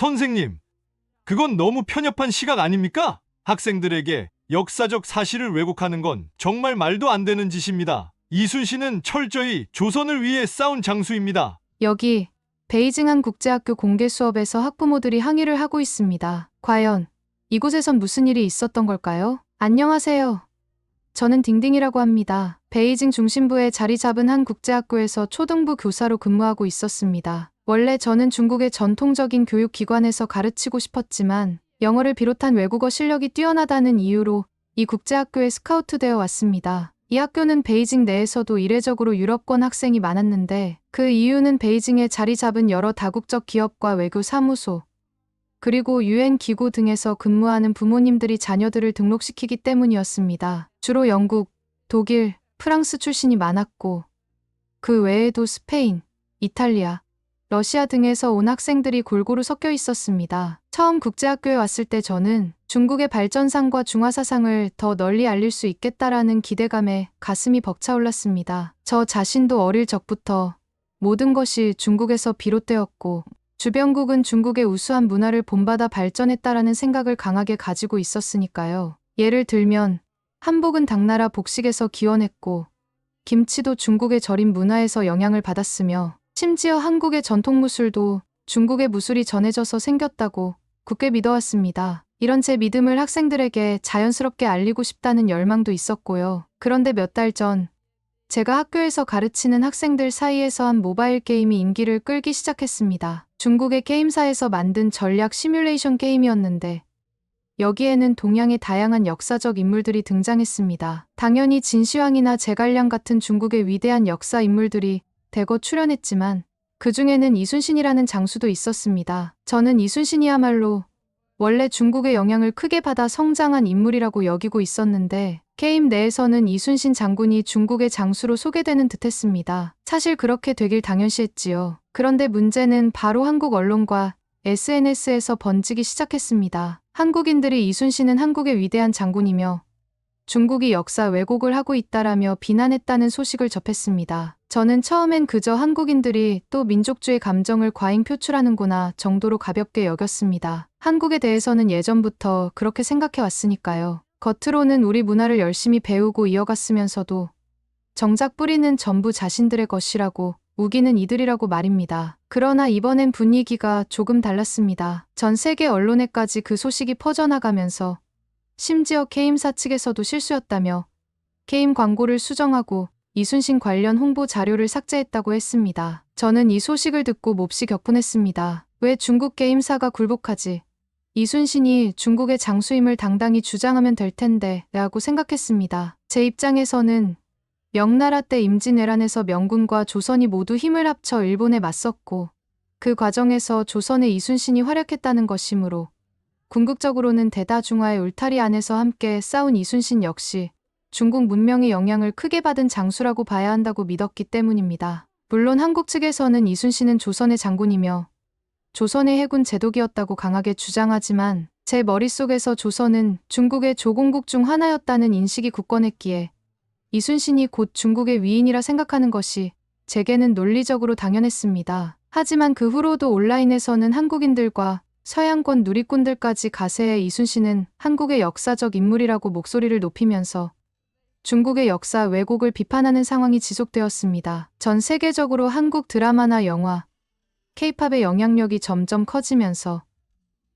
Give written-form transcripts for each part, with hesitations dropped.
선생님, 그건 너무 편협한 시각 아닙니까? 학생들에게 역사적 사실을 왜곡하는 건 정말 말도 안 되는 짓입니다. 이순신은 철저히 조선을 위해 싸운 장수입니다. 여기 베이징 한국제학교 공개 수업에서 학부모들이 항의를 하고 있습니다. 과연 이곳에선 무슨 일이 있었던 걸까요? 안녕하세요. 저는 딩딩이라고 합니다. 베이징 중심부에 자리 잡은 한 국제학교에서 초등부 교사로 근무하고 있었습니다. 원래 저는 중국의 전통적인 교육기관에서 가르치고 싶었지만 영어를 비롯한 외국어 실력이 뛰어나다는 이유로 이 국제학교에 스카우트되어 왔습니다. 이 학교는 베이징 내에서도 이례적으로 유럽권 학생이 많았는데 그 이유는 베이징에 자리 잡은 여러 다국적 기업과 외교 사무소, 그리고 유엔 기구 등에서 근무하는 부모님들이 자녀들을 등록시키기 때문이었습니다. 주로 영국, 독일, 프랑스 출신이 많았고 그 외에도 스페인, 이탈리아, 러시아 등에서 온 학생들이 골고루 섞여 있었습니다. 처음 국제학교에 왔을 때 저는 중국의 발전상과 중화사상을 더 널리 알릴 수 있겠다라는 기대감에 가슴이 벅차올랐습니다. 저 자신도 어릴 적부터 모든 것이 중국에서 비롯되었고 주변국은 중국의 우수한 문화를 본받아 발전했다라는 생각을 강하게 가지고 있었으니까요. 예를 들면 한복은 당나라 복식에서 기원했고 김치도 중국의 절임 문화에서 영향을 받았으며 심지어 한국의 전통무술도 중국의 무술이 전해져서 생겼다고 굳게 믿어왔습니다. 이런 제 믿음을 학생들에게 자연스럽게 알리고 싶다는 열망도 있었고요. 그런데 몇 달 전 제가 학교에서 가르치는 학생들 사이에서 한 모바일 게임이 인기를 끌기 시작했습니다. 중국의 게임사에서 만든 전략 시뮬레이션 게임이었는데 여기에는 동양의 다양한 역사적 인물들이 등장했습니다. 당연히 진시황이나 제갈량 같은 중국의 위대한 역사 인물들이 대거 출연했지만 그 중에는 이순신이라는 장수도 있었습니다. 저는 이순신이야말로 원래 중국의 영향을 크게 받아 성장한 인물이라고 여기고 있었는데 게임 내에서는 이순신 장군이 중국의 장수로 소개되는 듯했습니다. 사실 그렇게 되길 당연시했지요. 그런데 문제는 바로 한국 언론과 SNS에서 번지기 시작했습니다. 한국인들이 이순신은 한국의 위대한 장군이며 중국이 역사 왜곡을 하고 있다라며 비난했다는 소식을 접했습니다. 저는 처음엔 그저 한국인들이 또 민족주의 감정을 과잉 표출하는구나 정도로 가볍게 여겼습니다. 한국에 대해서는 예전부터 그렇게 생각해 왔으니까요. 겉으로는 우리 문화를 열심히 배우고 이어갔으면서도 정작 뿌리는 전부 자신들의 것이라고 우기는 이들이라고 말입니다. 그러나 이번엔 분위기가 조금 달랐습니다. 전 세계 언론에까지 그 소식이 퍼져나가면서 심지어 게임사 측에서도 실수였다며 게임 광고를 수정하고 이순신 관련 홍보 자료를 삭제했다고 했습니다. 저는 이 소식을 듣고 몹시 격분했습니다. 왜 중국 게임사가 굴복하지? 이순신이 중국의 장수임을 당당히 주장하면 될 텐데 라고 생각했습니다. 제 입장에서는 명나라 때 임진왜란에서 명군과 조선이 모두 힘을 합쳐 일본에 맞섰고 그 과정에서 조선의 이순신이 활약했다는 것이므로 궁극적으로는 대다중화의 울타리 안에서 함께 싸운 이순신 역시 중국 문명의 영향을 크게 받은 장수라고 봐야 한다고 믿었기 때문입니다. 물론 한국 측에서는 이순신은 조선의 장군이며 조선의 해군 제독이었다고 강하게 주장하지만 제 머릿속에서 조선은 중국의 조공국 중 하나였다는 인식이 굳건했기에 이순신이 곧 중국의 위인이라 생각하는 것이 제게는 논리적으로 당연했습니다. 하지만 그 후로도 온라인에서는 한국인들과 서양권 누리꾼들까지 가세해 이순신은 한국의 역사적 인물이라고 목소리를 높이면서 중국의 역사 왜곡을 비판하는 상황이 지속되었습니다. 전 세계적으로 한국 드라마나 영화, K-팝의 영향력이 점점 커지면서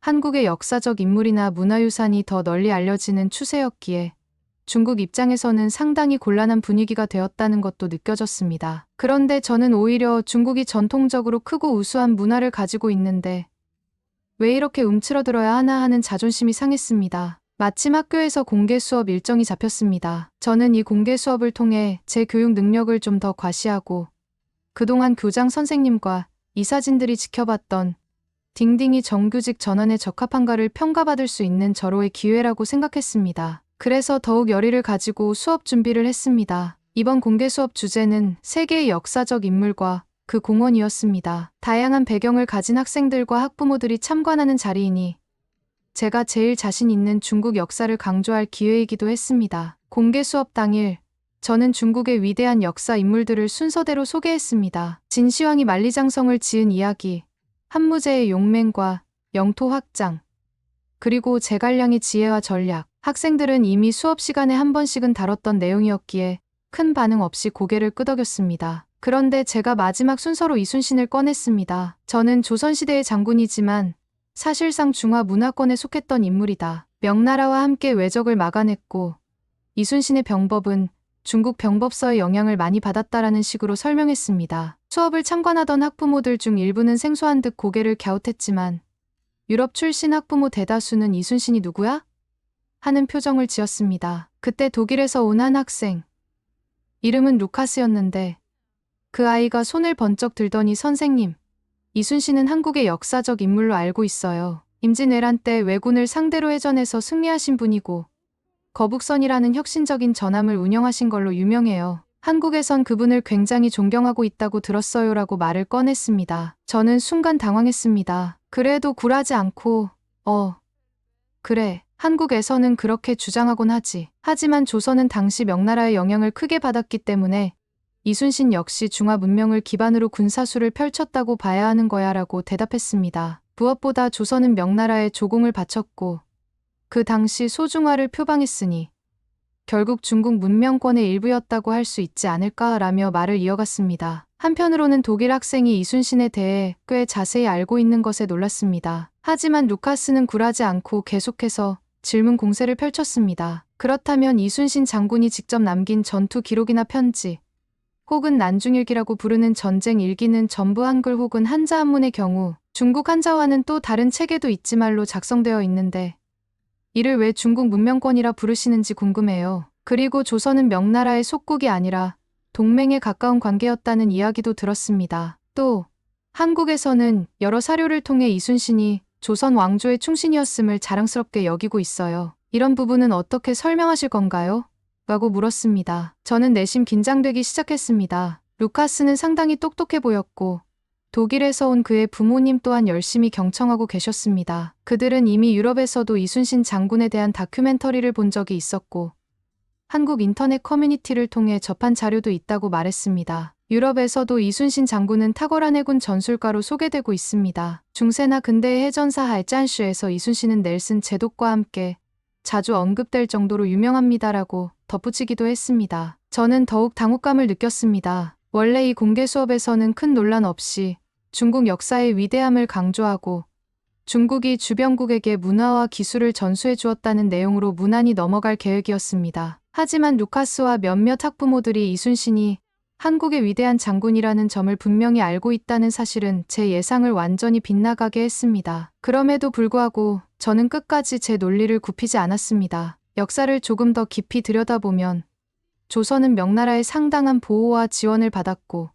한국의 역사적 인물이나 문화유산이 더 널리 알려지는 추세였기에 중국 입장에서는 상당히 곤란한 분위기가 되었다는 것도 느껴졌습니다. 그런데 저는 오히려 중국이 전통적으로 크고 우수한 문화를 가지고 있는데 왜 이렇게 움츠러들어야 하나 하는 자존심이 상했습니다. 마침 학교에서 공개 수업 일정이 잡혔습니다. 저는 이 공개 수업을 통해 제 교육 능력을 좀 더 과시하고 그동안 교장 선생님과 이사진들이 지켜봤던 딩딩이 정규직 전환에 적합한가를 평가받을 수 있는 절호의 기회라고 생각했습니다. 그래서 더욱 열의를 가지고 수업 준비를 했습니다. 이번 공개 수업 주제는 세계의 역사적 인물과 그 공헌이었습니다. 다양한 배경을 가진 학생들과 학부모들이 참관하는 자리이니 제가 제일 자신 있는 중국 역사를 강조할 기회이기도 했습니다. 공개 수업 당일 저는 중국의 위대한 역사 인물들을 순서대로 소개했습니다. 진시황이 만리장성을 지은 이야기, 한무제의 용맹과 영토 확장, 그리고 제갈량의 지혜와 전략. 학생들은 이미 수업 시간에 한 번씩은 다뤘던 내용이었기에 큰 반응 없이 고개를 끄덕였습니다. 그런데 제가 마지막 순서로 이순신을 꺼냈습니다. 저는 조선시대의 장군이지만 사실상 중화 문화권에 속했던 인물이다. 명나라와 함께 왜적을 막아냈고 이순신의 병법은 중국 병법서의 영향을 많이 받았다라는 식으로 설명했습니다. 수업을 참관하던 학부모들 중 일부는 생소한 듯 고개를 갸웃했지만 유럽 출신 학부모 대다수는 이순신이 누구야? 하는 표정을 지었습니다. 그때 독일에서 온 한 학생. 이름은 루카스였는데 그 아이가 손을 번쩍 들더니 선생님, 이순신은 한국의 역사적 인물로 알고 있어요. 임진왜란 때 왜군을 상대로 해전에서 승리하신 분이고 거북선이라는 혁신적인 전함을 운영하신 걸로 유명해요. 한국에선 그분을 굉장히 존경하고 있다고 들었어요라고 말을 꺼냈습니다. 저는 순간 당황했습니다. 그래도 굴하지 않고 그래. 한국에서는 그렇게 주장하곤 하지. 하지만 조선은 당시 명나라의 영향을 크게 받았기 때문에 이순신 역시 중화 문명을 기반으로 군사수를 펼쳤다고 봐야 하는 거야 라고 대답했습니다. 무엇보다 조선은 명나라에 조공을 바쳤고 그 당시 소중화를 표방했으니 결국 중국 문명권의 일부였다고 할 수 있지 않을까라며 말을 이어갔습니다. 한편으로는 독일 학생이 이순신에 대해 꽤 자세히 알고 있는 것에 놀랐습니다. 하지만 루카스는 굴하지 않고 계속해서 질문 공세를 펼쳤습니다. 그렇다면 이순신 장군이 직접 남긴 전투 기록이나 편지, 혹은 난중일기라고 부르는 전쟁 일기는 전부 한글 혹은 한자 한문의 경우 중국 한자와는 또 다른 체계도 있지말로 작성되어 있는데 이를 왜 중국 문명권이라 부르시는지 궁금해요. 그리고 조선은 명나라의 속국이 아니라 동맹에 가까운 관계였다는 이야기도 들었습니다. 또 한국에서는 여러 사료를 통해 이순신이 조선 왕조의 충신이었음을 자랑스럽게 여기고 있어요. 이런 부분은 어떻게 설명하실 건가요? 라고 물었습니다. 저는 내심 긴장되기 시작했습니다. 루카스는 상당히 똑똑해 보였고 독일에서 온 그의 부모님 또한 열심히 경청하고 계셨습니다. 그들은 이미 유럽에서도 이순신 장군에 대한 다큐멘터리를 본 적이 있었고 한국 인터넷 커뮤니티를 통해 접한 자료도 있다고 말했습니다. 유럽에서도 이순신 장군은 탁월한 해군 전술가로 소개되고 있습니다. 중세나 근대의 해전사 할짠슈에서 이순신은 넬슨 제독과 함께 자주 언급될 정도로 유명합니다라고 덧붙이기도 했습니다. 저는 더욱 당혹감을 느꼈습니다. 원래 이 공개 수업에서는 큰 논란 없이 중국 역사의 위대함을 강조하고 중국이 주변국에게 문화와 기술을 전수해 주었다는 내용으로 무난히 넘어갈 계획이었습니다. 하지만 루카스와 몇몇 학부모들이 이순신이 한국의 위대한 장군이라는 점을 분명히 알고 있다는 사실은 제 예상을 완전히 빗나가게 했습니다. 그럼에도 불구하고 저는 끝까지 제 논리를 굽히지 않았습니다. 역사를 조금 더 깊이 들여다보면 조선은 명나라의 상당한 보호와 지원을 받았고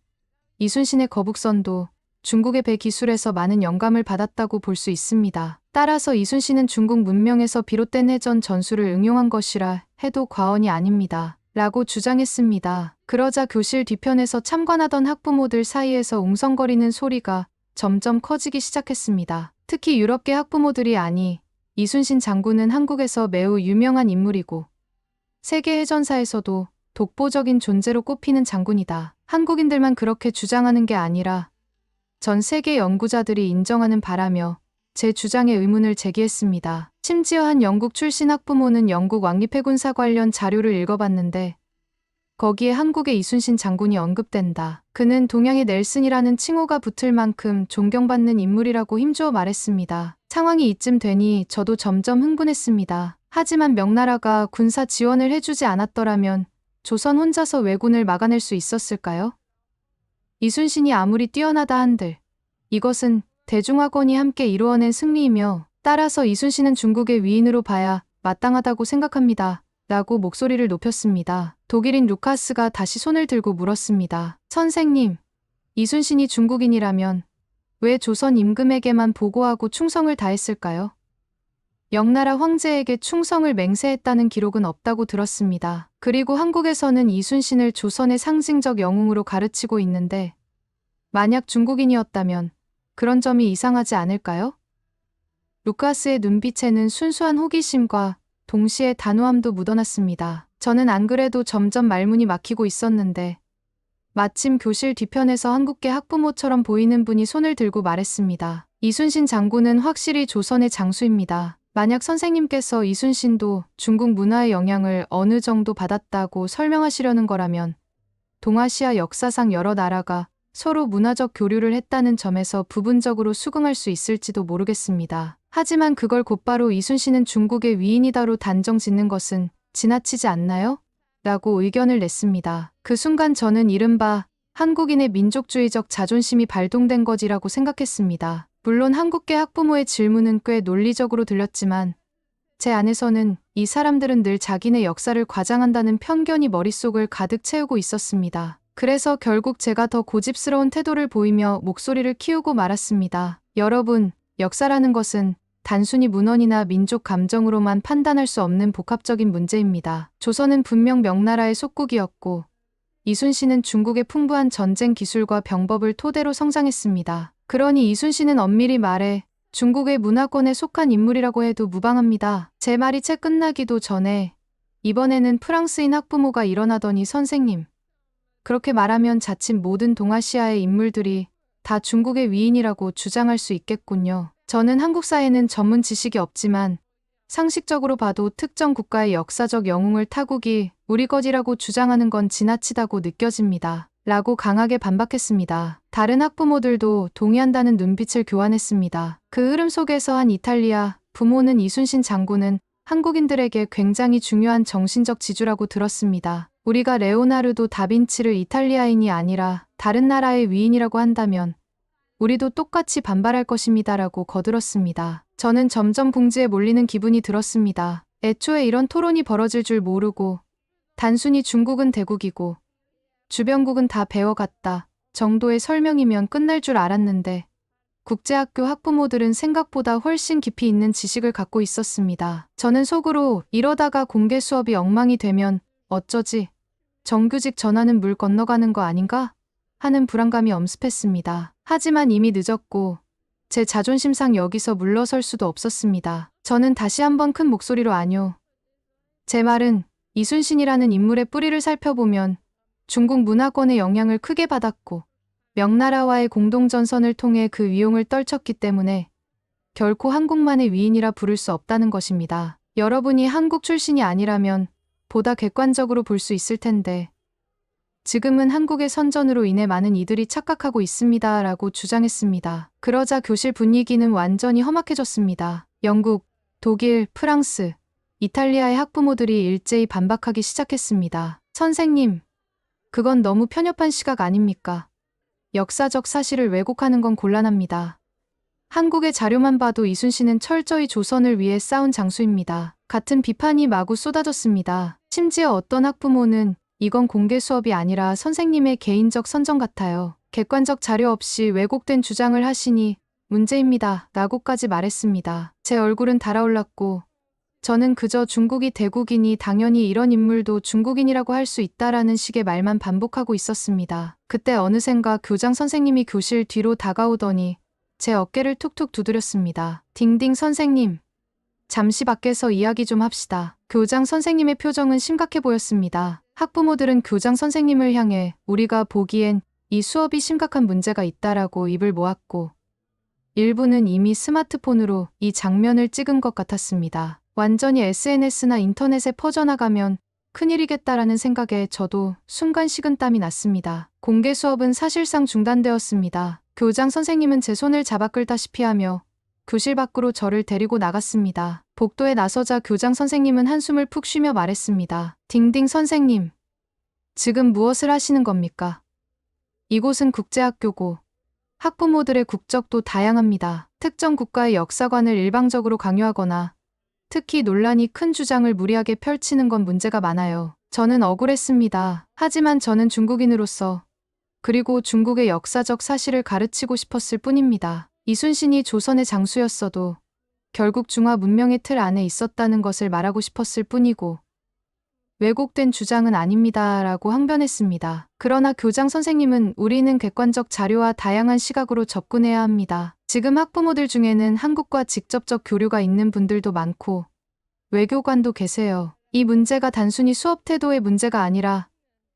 이순신의 거북선도 중국의 배 기술에서 많은 영감을 받았다고 볼 수 있습니다. 따라서 이순신은 중국 문명에서 비롯된 해전 전술을 응용한 것이라 해도 과언이 아닙니다. 라고 주장했습니다. 그러자 교실 뒤편에서 참관하던 학부모들 사이에서 웅성거리는 소리가 점점 커지기 시작했습니다. 특히 유럽계 학부모들이 아니, 이순신 장군은 한국에서 매우 유명한 인물이고 세계 해전사에서도 독보적인 존재로 꼽히는 장군이다. 한국인들만 그렇게 주장하는 게 아니라 전 세계 연구자들이 인정하는 바라며 제 주장에 의문을 제기했습니다. 심지어 한 영국 출신 학부모는 영국 왕립해군사 관련 자료를 읽어봤는데 거기에 한국의 이순신 장군이 언급된다. 그는 동양의 넬슨이라는 칭호가 붙을 만큼 존경받는 인물이라고 힘주어 말했습니다. 상황이 이쯤 되니 저도 점점 흥분했습니다. 하지만 명나라가 군사 지원을 해주지 않았더라면 조선 혼자서 왜군을 막아낼 수 있었을까요? 이순신이 아무리 뛰어나다 한들 이것은 대중화권이 함께 이루어낸 승리이며 따라서 이순신은 중국의 위인으로 봐야 마땅하다고 생각합니다. 라고 목소리를 높였습니다. 독일인 루카스가 다시 손을 들고 물었습니다. 선생님, 이순신이 중국인이라면 왜 조선 임금에게만 보고하고 충성을 다했을까요? 명나라 황제에게 충성을 맹세했다는 기록은 없다고 들었습니다. 그리고 한국에서는 이순신을 조선의 상징적 영웅으로 가르치고 있는데 만약 중국인이었다면 그런 점이 이상하지 않을까요? 루카스의 눈빛에는 순수한 호기심과 동시에 단호함도 묻어났습니다. 저는 안 그래도 점점 말문이 막히고 있었는데 마침 교실 뒤편에서 한국계 학부모처럼 보이는 분이 손을 들고 말했습니다. 이순신 장군은 확실히 조선의 장수입니다. 만약 선생님께서 이순신도 중국 문화의 영향을 어느 정도 받았다고 설명하시려는 거라면 동아시아 역사상 여러 나라가 서로 문화적 교류를 했다는 점에서 부분적으로 수긍할 수 있을지도 모르겠습니다. 하지만 그걸 곧바로 이순신은 중국의 위인이다로 단정 짓는 것은 지나치지 않나요? 라고 의견을 냈습니다. 그 순간 저는 이른바 한국인의 민족주의적 자존심이 발동된 것이라고 생각했습니다. 물론 한국계 학부모의 질문은 꽤 논리적으로 들렸지만 제 안에서는 이 사람들은 늘 자기네 역사를 과장한다는 편견이 머릿속을 가득 채우고 있었습니다. 그래서 결국 제가 더 고집스러운 태도를 보이며 목소리를 키우고 말았습니다. 여러분, 역사라는 것은 단순히 문헌이나 민족 감정으로만 판단할 수 없는 복합적인 문제입니다. 조선은 분명 명나라의 속국이었고 이순신은 중국의 풍부한 전쟁 기술과 병법을 토대로 성장했습니다. 그러니 이순신은 엄밀히 말해 중국의 문화권에 속한 인물이라고 해도 무방합니다. 제 말이 채 끝나기도 전에 이번에는 프랑스인 학부모가 일어나더니 선생님, 그렇게 말하면 자칫 모든 동아시아의 인물들이 다 중국의 위인이라고 주장할 수 있겠군요. 저는 한국 사회는 전문 지식이 없지만 상식적으로 봐도 특정 국가의 역사적 영웅을 타국이 우리 것이라고 주장하는 건 지나치다고 느껴집니다. 라고 강하게 반박했습니다. 다른 학부모들도 동의한다는 눈빛을 교환했습니다. 그 흐름 속에서 한 이탈리아 부모는 이순신 장군은 한국인들에게 굉장히 중요한 정신적 지주라고 들었습니다. 우리가 레오나르도 다빈치를 이탈리아인이 아니라 다른 나라의 위인이라고 한다면 우리도 똑같이 반발할 것입니다라고 거들었습니다. 저는 점점 궁지에 몰리는 기분이 들었습니다. 애초에 이런 토론이 벌어질 줄 모르고 단순히 중국은 대국이고 주변국은 다 배워갔다 정도의 설명이면 끝날 줄 알았는데 국제학교 학부모들은 생각보다 훨씬 깊이 있는 지식을 갖고 있었습니다. 저는 속으로 이러다가 공개 수업이 엉망이 되면 어쩌지? 정규직 전환은 물 건너가는 거 아닌가? 하는 불안감이 엄습했습니다. 하지만 이미 늦었고 제 자존심상 여기서 물러설 수도 없었습니다. 저는 다시 한번 큰 목소리로 아뇨. 제 말은 이순신이라는 인물의 뿌리를 살펴보면 중국 문화권의 영향을 크게 받았고 명나라와의 공동전선을 통해 그 위용을 떨쳤기 때문에 결코 한국만의 위인이라 부를 수 없다는 것입니다. 여러분이 한국 출신이 아니라면 보다 객관적으로 볼 수 있을 텐데 지금은 한국의 선전으로 인해 많은 이들이 착각하고 있습니다. 라고 주장했습니다. 그러자 교실 분위기는 완전히 험악해졌습니다. 영국, 독일, 프랑스, 이탈리아의 학부모들이 일제히 반박하기 시작했습니다. 선생님, 그건 너무 편협한 시각 아닙니까? 역사적 사실을 왜곡하는 건 곤란합니다. 한국의 자료만 봐도 이순신은 철저히 조선을 위해 싸운 장수입니다. 같은 비판이 마구 쏟아졌습니다. 심지어 어떤 학부모는 이건 공개 수업이 아니라 선생님의 개인적 선정 같아요. 객관적 자료 없이 왜곡된 주장을 하시니 문제입니다. 라고까지 말했습니다. 제 얼굴은 달아올랐고 저는 그저 중국이 대국이니 당연히 이런 인물도 중국인이라고 할 수 있다라는 식의 말만 반복하고 있었습니다. 그때 어느샌가 교장 선생님이 교실 뒤로 다가오더니 제 어깨를 툭툭 두드렸습니다. 딩딩 선생님, 잠시 밖에서 이야기 좀 합시다. 교장 선생님의 표정은 심각해 보였습니다. 학부모들은 교장 선생님을 향해 우리가 보기엔 이 수업이 심각한 문제가 있다라고 입을 모았고 일부는 이미 스마트폰으로 이 장면을 찍은 것 같았습니다. 완전히 SNS나 인터넷에 퍼져나가면 큰일이겠다라는 생각에 저도 순간 식은땀이 났습니다. 공개 수업은 사실상 중단되었습니다. 교장 선생님은 제 손을 잡아 끌다시피 하며 교실 밖으로 저를 데리고 나갔습니다. 복도에 나서자 교장 선생님은 한숨을 푹 쉬며 말했습니다. 딩딩 선생님, 지금 무엇을 하시는 겁니까? 이곳은 국제학교고 학부모들의 국적도 다양합니다. 특정 국가의 역사관을 일방적으로 강요하거나 특히 논란이 큰 주장을 무리하게 펼치는 건 문제가 많아요. 저는 억울했습니다. 하지만 저는 중국인으로서 그리고 중국의 역사적 사실을 가르치고 싶었을 뿐입니다. 이순신이 조선의 장수였어도 결국 중화 문명의 틀 안에 있었다는 것을 말하고 싶었을 뿐이고 왜곡된 주장은 아닙니다. 라고 항변했습니다. 그러나 교장 선생님은 우리는 객관적 자료와 다양한 시각으로 접근해야 합니다. 지금 학부모들 중에는 한국과 직접적 교류가 있는 분들도 많고 외교관도 계세요. 이 문제가 단순히 수업 태도의 문제가 아니라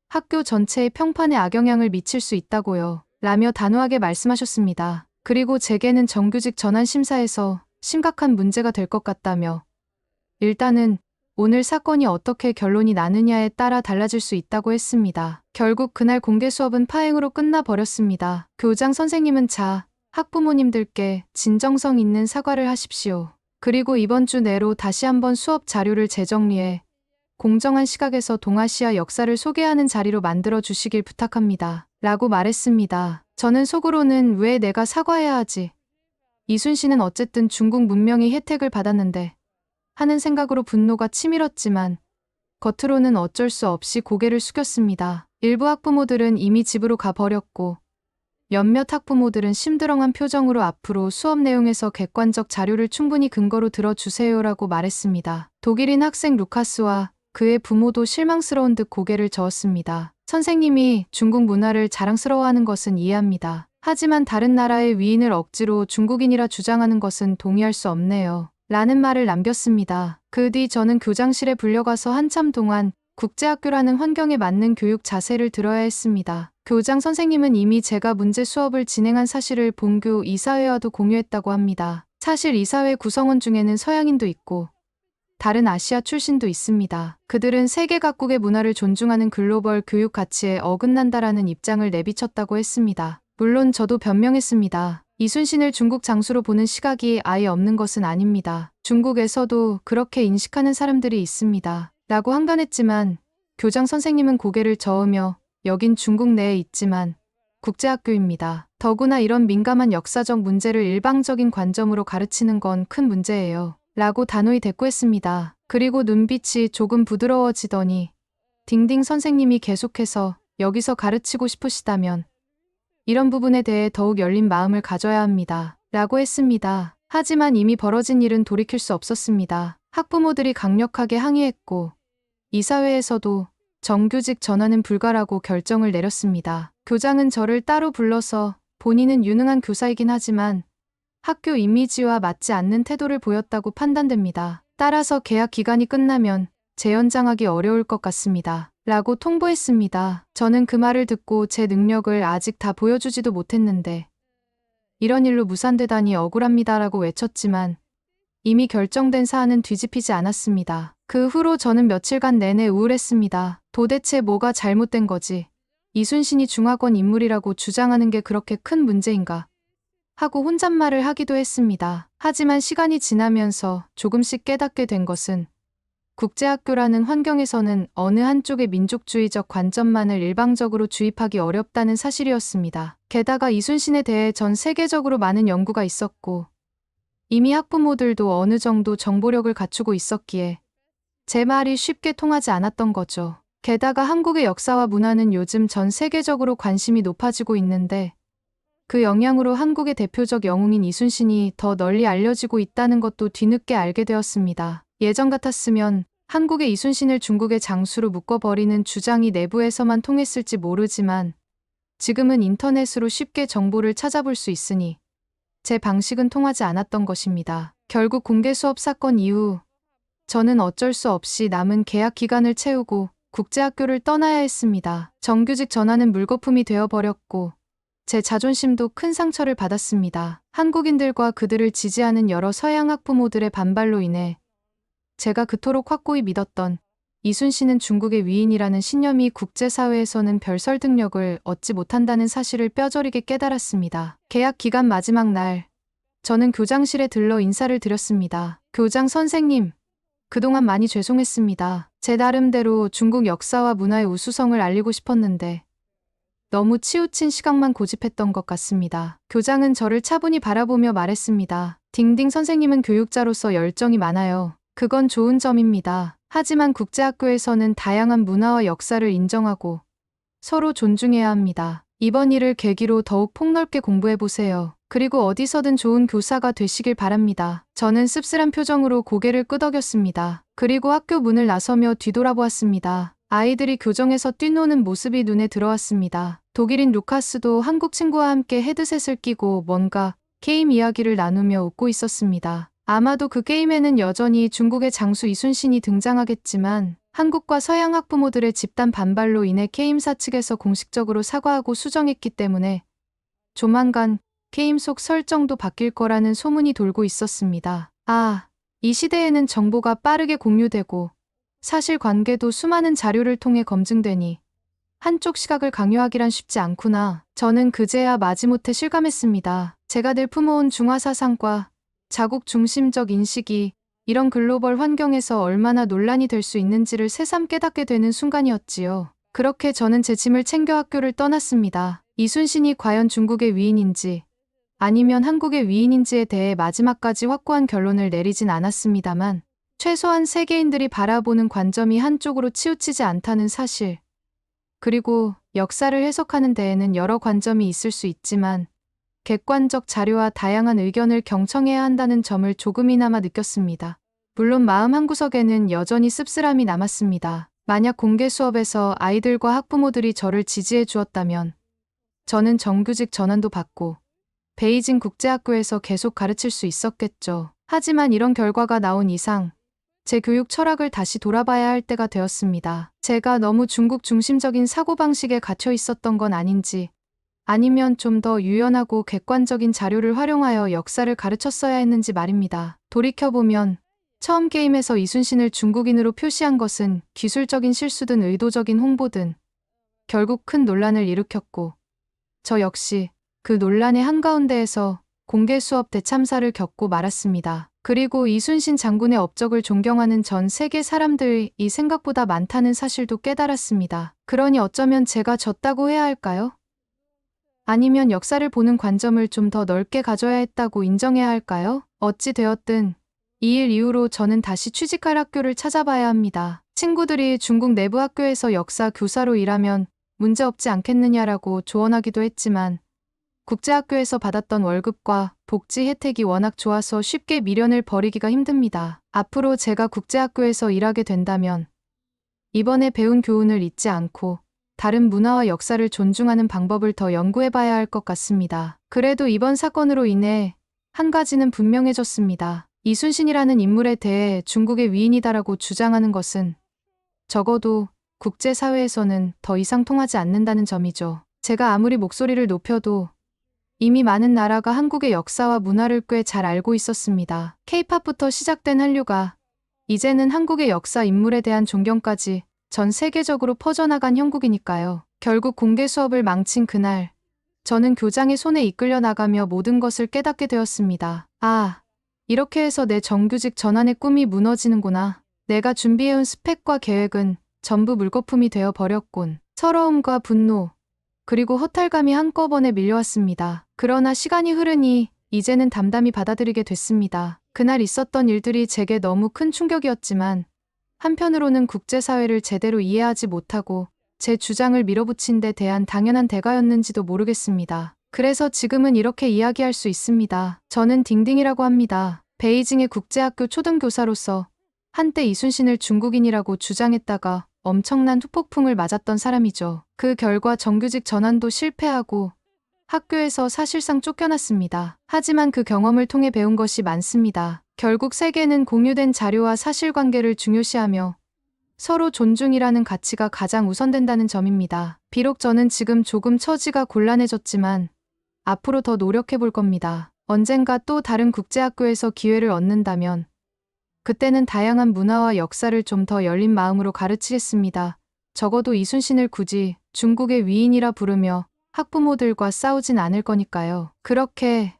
학교 전체의 평판에 악영향을 미칠 수 있다고요. 라며 단호하게 말씀하셨습니다. 그리고 제게는 정규직 전환 심사에서 심각한 문제가 될 것 같다며 일단은 오늘 사건이 어떻게 결론이 나느냐에 따라 달라질 수 있다고 했습니다. 결국 그날 공개 수업은 파행으로 끝나버렸습니다. 교장 선생님은 학부모님들께 진정성 있는 사과를 하십시오. 그리고 이번 주 내로 다시 한번 수업 자료를 재정리해 공정한 시각에서 동아시아 역사를 소개하는 자리로 만들어 주시길 부탁합니다. 라고 말했습니다. 저는 속으로는 왜 내가 사과해야 하지? 이순신은 어쨌든 중국 문명의 혜택을 받았는데 하는 생각으로 분노가 치밀었지만 겉으로는 어쩔 수 없이 고개를 숙였습니다. 일부 학부모들은 이미 집으로 가버렸고 몇몇 학부모들은 심드렁한 표정으로 앞으로 수업 내용에서 객관적 자료를 충분히 근거로 들어주세요라고 말했습니다. 독일인 학생 루카스와 그의 부모도 실망스러운 듯 고개를 저었습니다. 선생님이 중국 문화를 자랑스러워하는 것은 이해합니다. 하지만 다른 나라의 위인을 억지로 중국인이라 주장하는 것은 동의할 수 없네요. 라는 말을 남겼습니다. 그 뒤 저는 교장실에 불려가서 한참 동안 국제학교라는 환경에 맞는 교육 자세를 들어야 했습니다. 교장 선생님은 이미 제가 문제 수업을 진행한 사실을 본교 이사회와도 공유했다고 합니다. 사실 이사회 구성원 중에는 서양인도 있고 다른 아시아 출신도 있습니다. 그들은 세계 각국의 문화를 존중하는 글로벌 교육 가치에 어긋난다라는 입장을 내비쳤다고 했습니다. 물론 저도 변명했습니다. 이순신을 중국 장수로 보는 시각이 아예 없는 것은 아닙니다. 중국에서도 그렇게 인식하는 사람들이 있습니다. 라고 항변했지만 교장 선생님은 고개를 저으며 여긴 중국 내에 있지만 국제학교입니다. 더구나 이런 민감한 역사적 문제를 일방적인 관점으로 가르치는 건 큰 문제예요. 라고 단호히 대꾸했습니다. 그리고 눈빛이 조금 부드러워지더니 딩딩 선생님이 계속해서 여기서 가르치고 싶으시다면 이런 부분에 대해 더욱 열린 마음을 가져야 합니다. 라고 했습니다. 하지만 이미 벌어진 일은 돌이킬 수 없었습니다. 학부모들이 강력하게 항의했고 이사회에서도 정규직 전환은 불가라고 결정을 내렸습니다. 교장은 저를 따로 불러서 본인은 유능한 교사이긴 하지만 학교 이미지와 맞지 않는 태도를 보였다고 판단됩니다. 따라서 계약 기간이 끝나면 재연장하기 어려울 것 같습니다. 라고 통보했습니다. 저는 그 말을 듣고 제 능력을 아직 다 보여주지도 못했는데 이런 일로 무산되다니 억울합니다라고 외쳤지만 이미 결정된 사안은 뒤집히지 않았습니다. 그 후로 저는 며칠간 내내 우울했습니다. 도대체 뭐가 잘못된 거지? 이순신이 중화권 인물이라고 주장하는 게 그렇게 큰 문제인가? 하고 혼잣말을 하기도 했습니다. 하지만 시간이 지나면서 조금씩 깨닫게 된 것은 국제학교라는 환경에서는 어느 한쪽의 민족주의적 관점만을 일방적으로 주입하기 어렵다는 사실이었습니다. 게다가 이순신에 대해 전 세계적으로 많은 연구가 있었고 이미 학부모들도 어느 정도 정보력을 갖추고 있었기에 제 말이 쉽게 통하지 않았던 거죠. 게다가 한국의 역사와 문화는 요즘 전 세계적으로 관심이 높아지고 있는데 그 영향으로 한국의 대표적 영웅인 이순신이 더 널리 알려지고 있다는 것도 뒤늦게 알게 되었습니다. 예전 같았으면 한국의 이순신을 중국의 장수로 묶어버리는 주장이 내부에서만 통했을지 모르지만 지금은 인터넷으로 쉽게 정보를 찾아볼 수 있으니 제 방식은 통하지 않았던 것입니다. 결국 공개 수업 사건 이후 저는 어쩔 수 없이 남은 계약 기간을 채우고 국제학교를 떠나야 했습니다. 정규직 전환은 물거품이 되어버렸고 제 자존심도 큰 상처를 받았습니다. 한국인들과 그들을 지지하는 여러 서양 학부모들의 반발로 인해 제가 그토록 확고히 믿었던 이순신은 중국의 위인이라는 신념이 국제사회에서는 별 설득력을 얻지 못한다는 사실을 뼈저리게 깨달았습니다. 계약 기간 마지막 날, 저는 교장실에 들러 인사를 드렸습니다. 교장 선생님, 그동안 많이 죄송했습니다. 제 나름대로 중국 역사와 문화의 우수성을 알리고 싶었는데 너무 치우친 시각만 고집했던 것 같습니다. 교장은 저를 차분히 바라보며 말했습니다. 딩딩 선생님은 교육자로서 열정이 많아요. 그건 좋은 점입니다. 하지만 국제학교에서는 다양한 문화와 역사를 인정하고 서로 존중해야 합니다. 이번 일을 계기로 더욱 폭넓게 공부해보세요. 그리고 어디서든 좋은 교사가 되시길 바랍니다. 저는 씁쓸한 표정으로 고개를 끄덕였습니다. 그리고 학교 문을 나서며 뒤돌아보았습니다. 아이들이 교정에서 뛰노는 모습이 눈에 들어왔습니다. 독일인 루카스도 한국 친구와 함께 헤드셋을 끼고 뭔가 게임 이야기를 나누며 웃고 있었습니다. 아마도 그 게임에는 여전히 중국의 장수 이순신이 등장하겠지만 한국과 서양 학부모들의 집단 반발로 인해 게임사 측에서 공식적으로 사과하고 수정했기 때문에 조만간 게임 속 설정도 바뀔 거라는 소문이 돌고 있었습니다. 아, 이 시대에는 정보가 빠르게 공유되고 사실관계도 수많은 자료를 통해 검증되니 한쪽 시각을 강요하기란 쉽지 않구나. 저는 그제야 마지못해 실감했습니다. 제가 늘 품어온 중화사상과 자국 중심적 인식이 이런 글로벌 환경에서 얼마나 논란이 될 수 있는지를 새삼 깨닫게 되는 순간이었지요. 그렇게 저는 제 짐을 챙겨 학교를 떠났습니다. 이순신이 과연 중국의 위인인지 아니면 한국의 위인인지에 대해 마지막까지 확고한 결론을 내리진 않았습니다만 최소한 세계인들이 바라보는 관점이 한쪽으로 치우치지 않다는 사실, 그리고 역사를 해석하는 데에는 여러 관점이 있을 수 있지만 객관적 자료와 다양한 의견을 경청해야 한다는 점을 조금이나마 느꼈습니다. 물론 마음 한구석에는 여전히 씁쓸함이 남았습니다. 만약 공개 수업에서 아이들과 학부모들이 저를 지지해 주었다면 저는 정규직 전환도 받고 베이징 국제학교에서 계속 가르칠 수 있었겠죠. 하지만 이런 결과가 나온 이상 제 교육 철학을 다시 돌아봐야 할 때가 되었습니다. 제가 너무 중국 중심적인 사고방식에 갇혀 있었던 건 아닌지, 아니면 좀 더 유연하고 객관적인 자료를 활용하여 역사를 가르쳤어야 했는지 말입니다. 돌이켜보면 처음 게임에서 이순신을 중국인으로 표시한 것은 기술적인 실수든 의도적인 홍보든 결국 큰 논란을 일으켰고, 저 역시 그 논란의 한가운데에서 공개 수업 대참사를 겪고 말았습니다. 그리고 이순신 장군의 업적을 존경하는 전 세계 사람들이 생각보다 많다는 사실도 깨달았습니다. 그러니 어쩌면 제가 졌다고 해야 할까요? 아니면 역사를 보는 관점을 좀 더 넓게 가져야 했다고 인정해야 할까요? 어찌 되었든 이 일 이후로 저는 다시 취직할 학교를 찾아봐야 합니다. 친구들이 중국 내부 학교에서 역사 교사로 일하면 문제없지 않겠느냐라고 조언하기도 했지만 국제학교에서 받았던 월급과 복지 혜택이 워낙 좋아서 쉽게 미련을 버리기가 힘듭니다. 앞으로 제가 국제학교에서 일하게 된다면 이번에 배운 교훈을 잊지 않고 다른 문화와 역사를 존중하는 방법을 더 연구해봐야 할 것 같습니다. 그래도 이번 사건으로 인해 한 가지는 분명해졌습니다. 이순신이라는 인물에 대해 중국의 위인이다라고 주장하는 것은 적어도 국제사회에서는 더 이상 통하지 않는다는 점이죠. 제가 아무리 목소리를 높여도 이미 많은 나라가 한국의 역사와 문화를 꽤 잘 알고 있었습니다. K-팝부터 시작된 한류가 이제는 한국의 역사 인물에 대한 존경까지 전 세계적으로 퍼져나간 형국이니까요. 결국 공개 수업을 망친 그날, 저는 교장의 손에 이끌려 나가며 모든 것을 깨닫게 되었습니다. 아, 이렇게 해서 내 정규직 전환의 꿈이 무너지는구나. 내가 준비해온 스펙과 계획은 전부 물거품이 되어 버렸군. 서러움과 분노, 그리고 허탈감이 한꺼번에 밀려왔습니다. 그러나 시간이 흐르니 이제는 담담히 받아들이게 됐습니다. 그날 있었던 일들이 제게 너무 큰 충격이었지만 한편으로는 국제사회를 제대로 이해하지 못하고 제 주장을 밀어붙인 데 대한 당연한 대가였는지도 모르겠습니다. 그래서 지금은 이렇게 이야기할 수 있습니다. 저는 딩딩이라고 합니다. 베이징의 국제학교 초등교사로서 한때 이순신을 중국인이라고 주장했다가 엄청난 후폭풍을 맞았던 사람이죠. 그 결과 정규직 전환도 실패하고 학교에서 사실상 쫓겨났습니다. 하지만 그 경험을 통해 배운 것이 많습니다. 결국 세계는 공유된 자료와 사실관계를 중요시하며 서로 존중이라는 가치가 가장 우선된다는 점입니다. 비록 저는 지금 조금 처지가 곤란해졌지만 앞으로 더 노력해 볼 겁니다. 언젠가 또 다른 국제학교에서 기회를 얻는다면 그때는 다양한 문화와 역사를 좀 더 열린 마음으로 가르치겠습니다. 적어도 이순신을 굳이 중국의 위인이라 부르며 학부모들과 싸우진 않을 거니까요. 그렇게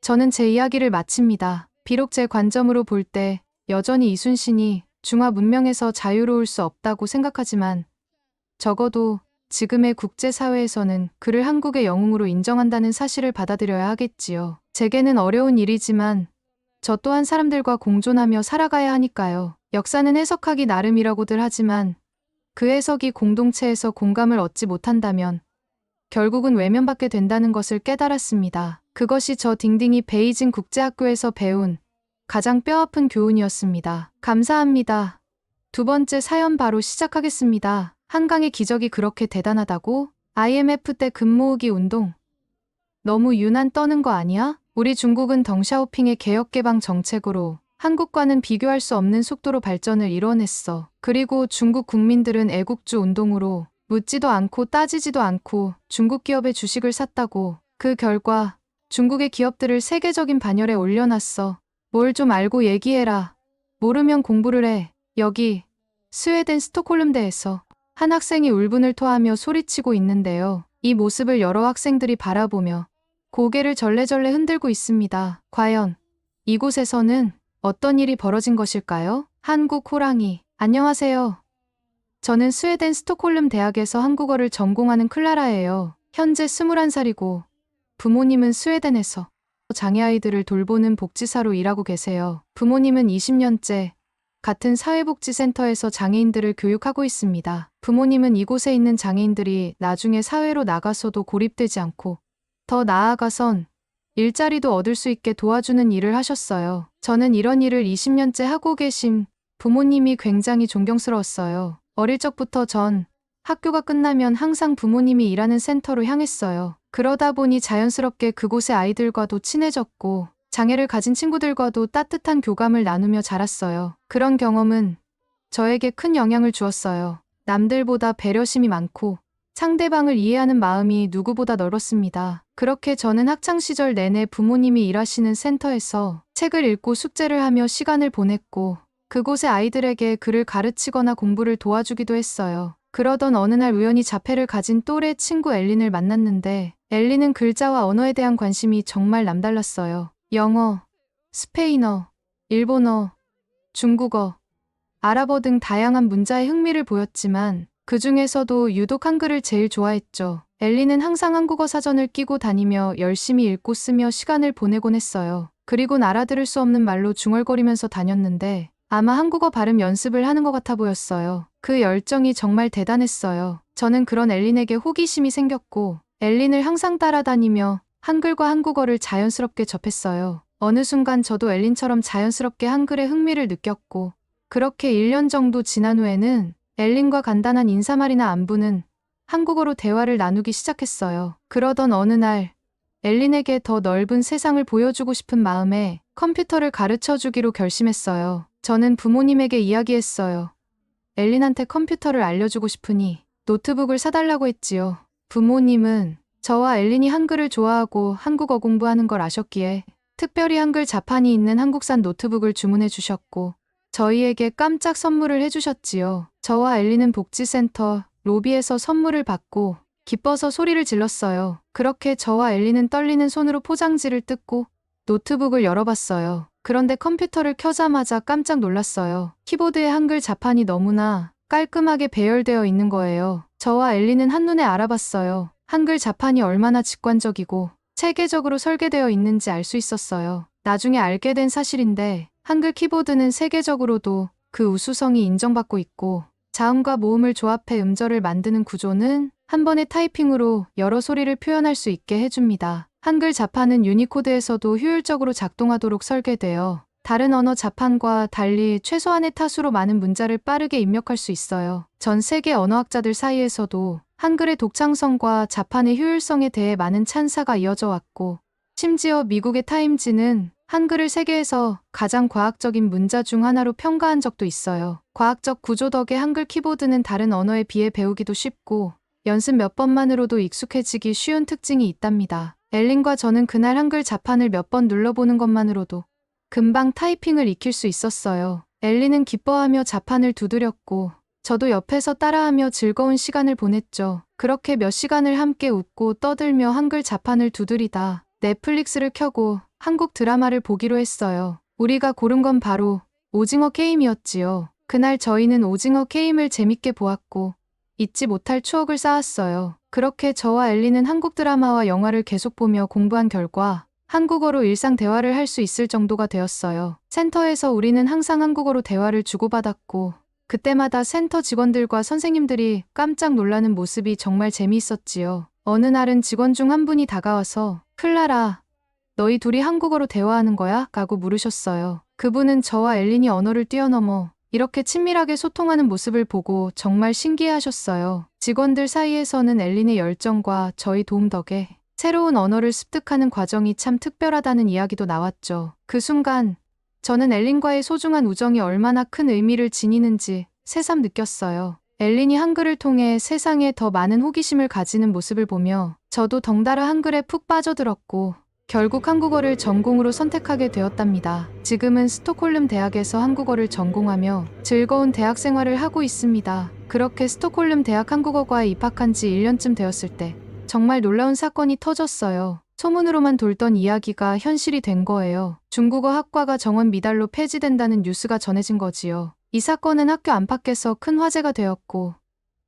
저는 제 이야기를 마칩니다. 비록 제 관점으로 볼 때 여전히 이순신이 중화 문명에서 자유로울 수 없다고 생각하지만 적어도 지금의 국제사회에서는 그를 한국의 영웅으로 인정한다는 사실을 받아들여야 하겠지요. 제게는 어려운 일이지만 저 또한 사람들과 공존하며 살아가야 하니까요. 역사는 해석하기 나름이라고들 하지만 그 해석이 공동체에서 공감을 얻지 못한다면 결국은 외면받게 된다는 것을 깨달았습니다. 그것이 저 딩딩이 베이징 국제학교에서 배운 가장 뼈아픈 교훈이었습니다. 감사합니다. 두 번째 사연 바로 시작하겠습니다. 한강의 기적이 그렇게 대단하다고? IMF 때 금 모으기 운동. 너무 유난 떠는 거 아니야? 우리 중국은 덩샤오핑의 개혁개방 정책으로 한국과는 비교할 수 없는 속도로 발전을 이뤄냈어. 그리고 중국 국민들은 애국주 운동으로 묻지도 않고 따지지도 않고 중국 기업의 주식을 샀다고. 그 결과 중국의 기업들을 세계적인 반열에 올려놨어. 뭘 좀 알고 얘기해라. 모르면 공부를 해. 여기 스웨덴 스톡홀름대에서 한 학생이 울분을 토하며 소리치고 있는데요. 이 모습을 여러 학생들이 바라보며 고개를 절레절레 흔들고 있습니다. 과연 이곳에서는 어떤 일이 벌어진 것일까요? 한국 호랑이. 안녕하세요. 저는 스웨덴 스톡홀름 대학에서 한국어를 전공하는 클라라예요. 현재 21살이고 부모님은 스웨덴에서 장애아이들을 돌보는 복지사로 일하고 계세요. 부모님은 20년째 같은 사회복지센터에서 장애인들을 교육하고 있습니다. 부모님은 이곳에 있는 장애인들이 나중에 사회로 나가서도 고립되지 않고 더 나아가선 일자리도 얻을 수 있게 도와주는 일을 하셨어요. 저는 이런 일을 20년째 하고 계신 부모님이 굉장히 존경스러웠어요. 어릴 적부터 전 학교가 끝나면 항상 부모님이 일하는 센터로 향했어요. 그러다 보니 자연스럽게 그곳의 아이들과도 친해졌고 장애를 가진 친구들과도 따뜻한 교감을 나누며 자랐어요. 그런 경험은 저에게 큰 영향을 주었어요. 남들보다 배려심이 많고 상대방을 이해하는 마음이 누구보다 넓었습니다. 그렇게 저는 학창시절 내내 부모님이 일하시는 센터에서 책을 읽고 숙제를 하며 시간을 보냈고 그곳의 아이들에게 글을 가르치거나 공부를 도와주기도 했어요. 그러던 어느 날 우연히 자폐를 가진 또래 친구 엘린을 만났는데 엘린은 글자와 언어에 대한 관심이 정말 남달랐어요. 영어, 스페인어, 일본어, 중국어, 아랍어 등 다양한 문자에 흥미를 보였지만 그 중에서도 유독 한글을 제일 좋아했죠. 엘리는 항상 한국어 사전을 끼고 다니며 열심히 읽고 쓰며 시간을 보내곤 했어요. 그리곤 알아들을 수 없는 말로 중얼거리면서 다녔는데 아마 한국어 발음 연습을 하는 것 같아 보였어요. 그 열정이 정말 대단했어요. 저는 그런 엘린에게 호기심이 생겼고 엘린을 항상 따라다니며 한글과 한국어를 자연스럽게 접했어요. 어느 순간 저도 엘린처럼 자연스럽게 한글에 흥미를 느꼈고 그렇게 1년 정도 지난 후에는 엘린과 간단한 인사말이나 안부는 한국어로 대화를 나누기 시작했어요. 그러던 어느 날 엘린에게 더 넓은 세상을 보여주고 싶은 마음에 컴퓨터를 가르쳐주기로 결심했어요. 저는 부모님에게 이야기했어요. 엘린한테 컴퓨터를 알려주고 싶으니 노트북을 사달라고 했지요. 부모님은 저와 엘린이 한글을 좋아하고 한국어 공부하는 걸 아셨기에 특별히 한글 자판이 있는 한국산 노트북을 주문해 주셨고 저희에게 깜짝 선물을 해주셨지요. 저와 엘린은 복지센터 로비에서 선물을 받고 기뻐서 소리를 질렀어요. 그렇게 저와 엘린은 떨리는 손으로 포장지를 뜯고 노트북을 열어봤어요. 그런데 컴퓨터를 켜자마자 깜짝 놀랐어요. 키보드에 한글 자판이 너무나 깔끔하게 배열되어 있는 거예요. 저와 엘린은 한눈에 알아봤어요. 한글 자판이 얼마나 직관적이고 체계적으로 설계되어 있는지 알 수 있었어요. 나중에 알게 된 사실인데 한글 키보드는 세계적으로도 그 우수성이 인정받고 있고 자음과 모음을 조합해 음절을 만드는 구조는 한 번의 타이핑으로 여러 소리를 표현할 수 있게 해줍니다. 한글 자판은 유니코드에서도 효율적으로 작동하도록 설계되어 다른 언어 자판과 달리 최소한의 타수로 많은 문자를 빠르게 입력할 수 있어요. 전 세계 언어학자들 사이에서도 한글의 독창성과 자판의 효율성에 대해 많은 찬사가 이어져 왔고 심지어 미국의 타임지는 한글을 세계에서 가장 과학적인 문자 중 하나로 평가한 적도 있어요. 과학적 구조 덕에 한글 키보드는 다른 언어에 비해 배우기도 쉽고 연습 몇 번만으로도 익숙해지기 쉬운 특징이 있답니다. 엘린과 저는 그날 한글 자판을 몇 번 눌러보는 것만으로도 금방 타이핑을 익힐 수 있었어요. 엘린은 기뻐하며 자판을 두드렸고 저도 옆에서 따라하며 즐거운 시간을 보냈죠. 그렇게 몇 시간을 함께 웃고 떠들며 한글 자판을 두드리다 넷플릭스를 켜고 한국 드라마를 보기로 했어요. 우리가 고른 건 바로 오징어 게임이었지요. 그날 저희는 오징어 게임을 재밌게 보았고 잊지 못할 추억을 쌓았어요. 그렇게 저와 엘리는 한국 드라마와 영화를 계속 보며 공부한 결과 한국어로 일상 대화를 할 수 있을 정도가 되었어요. 센터에서 우리는 항상 한국어로 대화를 주고받았고 그때마다 센터 직원들과 선생님들이 깜짝 놀라는 모습이 정말 재미있었지요. 어느 날은 직원 중 한 분이 다가와서 클라라, 너희 둘이 한국어로 대화하는 거야? 라고 물으셨어요. 그분은 저와 엘린이 언어를 뛰어넘어 이렇게 친밀하게 소통하는 모습을 보고 정말 신기해하셨어요. 직원들 사이에서는 엘린의 열정과 저희 도움 덕에 새로운 언어를 습득하는 과정이 참 특별하다는 이야기도 나왔죠. 그 순간 저는 엘린과의 소중한 우정이 얼마나 큰 의미를 지니는지 새삼 느꼈어요. 엘린이 한글을 통해 세상에 더 많은 호기심을 가지는 모습을 보며 저도 덩달아 한글에 푹 빠져들었고 결국 한국어를 전공으로 선택하게 되었답니다. 지금은 스톡홀름 대학에서 한국어를 전공하며 즐거운 대학 생활을 하고 있습니다. 그렇게 스톡홀름 대학 한국어과에 입학한 지 1년쯤 되었을 때 정말 놀라운 사건이 터졌어요. 소문으로만 돌던 이야기가 현실이 된 거예요. 중국어 학과가 정원 미달로 폐지된다는 뉴스가 전해진 거지요. 이 사건은 학교 안팎에서 큰 화제가 되었고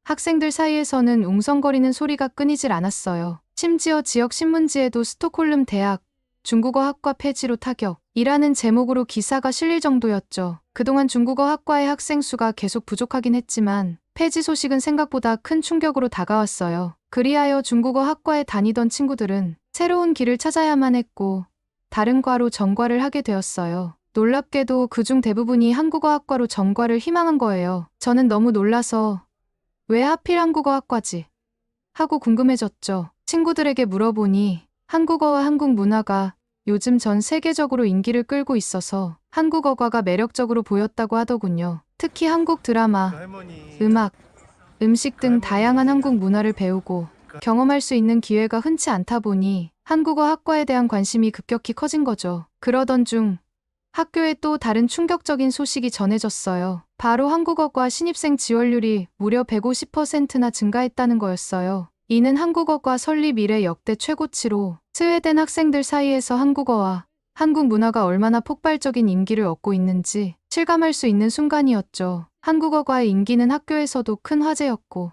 학생들 사이에서는 웅성거리는 소리가 끊이질 않았어요. 심지어 지역 신문지에도 스톡홀름 대학 중국어 학과 폐지로 타격이라는 제목으로 기사가 실릴 정도였죠. 그동안 중국어 학과의 학생 수가 계속 부족하긴 했지만 폐지 소식은 생각보다 큰 충격으로 다가왔어요. 그리하여 중국어 학과에 다니던 친구들은 새로운 길을 찾아야만 했고 다른 과로 전과를 하게 되었어요. 놀랍게도 그중 대부분이 한국어 학과로 전과를 희망한 거예요. 저는 너무 놀라서 왜 하필 한국어 학과지? 하고 궁금해졌죠. 친구들에게 물어보니 한국어와 한국 문화가 요즘 전 세계적으로 인기를 끌고 있어서 한국어과가 매력적으로 보였다고 하더군요. 특히 한국 드라마, 음악, 음식 등 다양한 한국 문화를 배우고 경험할 수 있는 기회가 흔치 않다 보니 한국어 학과에 대한 관심이 급격히 커진 거죠. 그러던 중 학교에 또 다른 충격적인 소식이 전해졌어요. 바로 한국어과 신입생 지원율이 무려 150%나 증가했다는 거였어요. 이는 한국어과 설립 이래 역대 최고치로 스웨덴 학생들 사이에서 한국어와 한국 문화가 얼마나 폭발적인 인기를 얻고 있는지 실감할 수 있는 순간이었죠. 한국어과의 인기는 학교에서도 큰 화제였고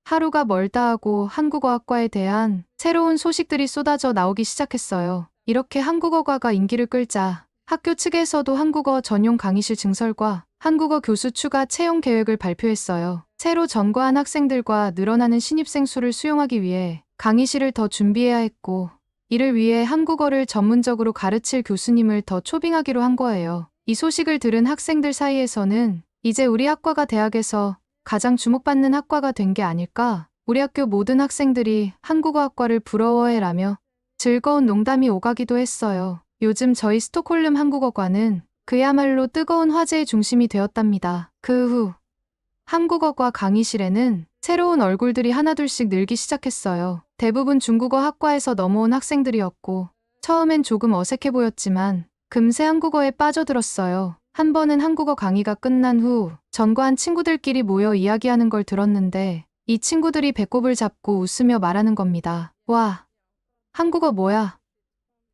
하루가 멀다 하고 한국어학과에 대한 새로운 소식들이 쏟아져 나오기 시작했어요. 이렇게 한국어과가 인기를 끌자 학교 측에서도 한국어 전용 강의실 증설과 한국어 교수 추가 채용 계획을 발표했어요. 새로 전과한 학생들과 늘어나는 신입생 수를 수용하기 위해 강의실을 더 준비해야 했고 이를 위해 한국어를 전문적으로 가르칠 교수님을 더 초빙하기로 한 거예요. 이 소식을 들은 학생들 사이에서는 이제 우리 학과가 대학에서 가장 주목받는 학과가 된 게 아닐까? 우리 학교 모든 학생들이 한국어 학과를 부러워해라며 즐거운 농담이 오가기도 했어요. 요즘 저희 스톡홀름 한국어과는 그야말로 뜨거운 화제의 중심이 되었답니다. 그 후 한국어과 강의실에는 새로운 얼굴들이 하나둘씩 늘기 시작했어요. 대부분 중국어 학과에서 넘어온 학생들이었고 처음엔 조금 어색해 보였지만 금세 한국어에 빠져들었어요. 한 번은 한국어 강의가 끝난 후 전과한 친구들끼리 모여 이야기하는 걸 들었는데 이 친구들이 배꼽을 잡고 웃으며 말하는 겁니다. 와, 한국어 뭐야?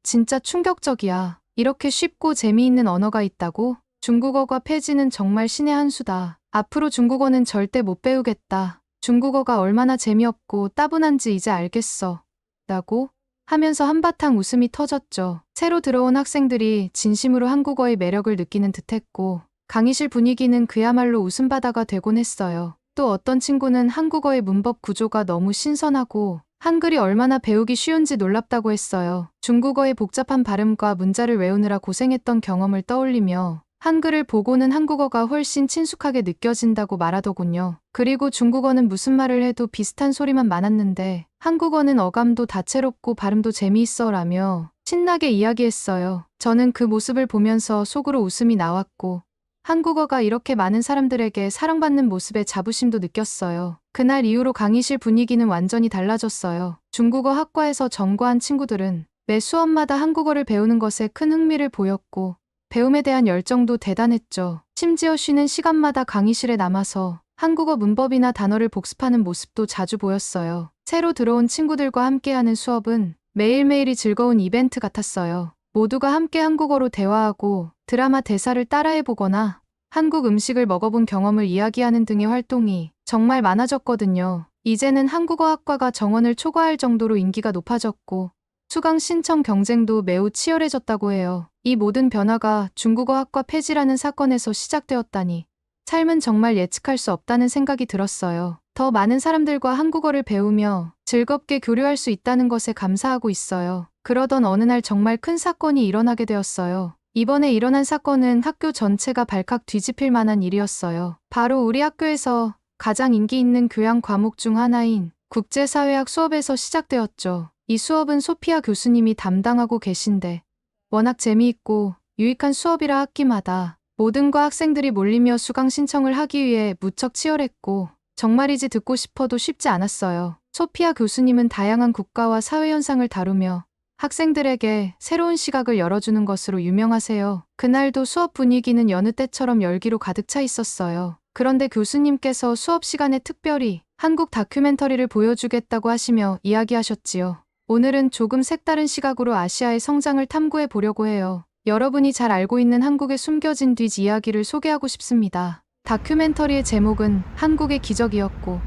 진짜 충격적이야. 이렇게 쉽고 재미있는 언어가 있다고? 중국어가 폐지는 정말 신의 한 수다. 앞으로 중국어는 절대 못 배우겠다. 중국어가 얼마나 재미없고 따분한지 이제 알겠어. 라고 하면서 한바탕 웃음이 터졌죠. 새로 들어온 학생들이 진심으로 한국어의 매력을 느끼는 듯했고 강의실 분위기는 그야말로 웃음바다가 되곤 했어요. 또 어떤 친구는 한국어의 문법 구조가 너무 신선하고 한글이 얼마나 배우기 쉬운지 놀랍다고 했어요. 중국어의 복잡한 발음과 문자를 외우느라 고생했던 경험을 떠올리며 한글을 보고는 한국어가 훨씬 친숙하게 느껴진다고 말하더군요. 그리고 중국어는 무슨 말을 해도 비슷한 소리만 많았는데 한국어는 어감도 다채롭고 발음도 재미있어 라며 신나게 이야기했어요. 저는 그 모습을 보면서 속으로 웃음이 나왔고 한국어가 이렇게 많은 사람들에게 사랑받는 모습에 자부심도 느꼈어요. 그날 이후로 강의실 분위기는 완전히 달라졌어요. 중국어 학과에서 전과한 친구들은 매 수업마다 한국어를 배우는 것에 큰 흥미를 보였고 배움에 대한 열정도 대단했죠. 심지어 쉬는 시간마다 강의실에 남아서 한국어 문법이나 단어를 복습하는 모습도 자주 보였어요. 새로 들어온 친구들과 함께하는 수업은 매일매일이 즐거운 이벤트 같았어요. 모두가 함께 한국어로 대화하고 드라마 대사를 따라해보거나 한국 음식을 먹어본 경험을 이야기하는 등의 활동이 정말 많아졌거든요. 이제는 한국어 학과가 정원을 초과할 정도로 인기가 높아졌고 수강 신청 경쟁도 매우 치열해졌다고 해요. 이 모든 변화가 중국어 학과 폐지라는 사건에서 시작되었다니 삶은 정말 예측할 수 없다는 생각이 들었어요. 더 많은 사람들과 한국어를 배우며 즐겁게 교류할 수 있다는 것에 감사하고 있어요. 그러던 어느 날 정말 큰 사건이 일어나게 되었어요. 이번에 일어난 사건은 학교 전체가 발칵 뒤집힐 만한 일이었어요. 바로 우리 학교에서 가장 인기 있는 교양 과목 중 하나인 국제사회학 수업에서 시작되었죠. 이 수업은 소피아 교수님이 담당하고 계신데 워낙 재미있고 유익한 수업이라 학기마다 모든 과 학생들이 몰리며 수강 신청을 하기 위해 무척 치열했고 정말이지 듣고 싶어도 쉽지 않았어요. 소피아 교수님은 다양한 국가와 사회 현상을 다루며 학생들에게 새로운 시각을 열어주는 것으로 유명하세요. 그날도 수업 분위기는 여느 때처럼 열기로 가득 차 있었어요. 그런데 교수님께서 수업 시간에 특별히 한국 다큐멘터리를 보여주겠다고 하시며 이야기하셨지요. 오늘은 조금 색다른 시각으로 아시아의 성장을 탐구해 보려고 해요. 여러분이 잘 알고 있는 한국의 숨겨진 뒤 이야기를 소개하고 싶습니다. 다큐멘터리의 제목은 한국의 기적이었고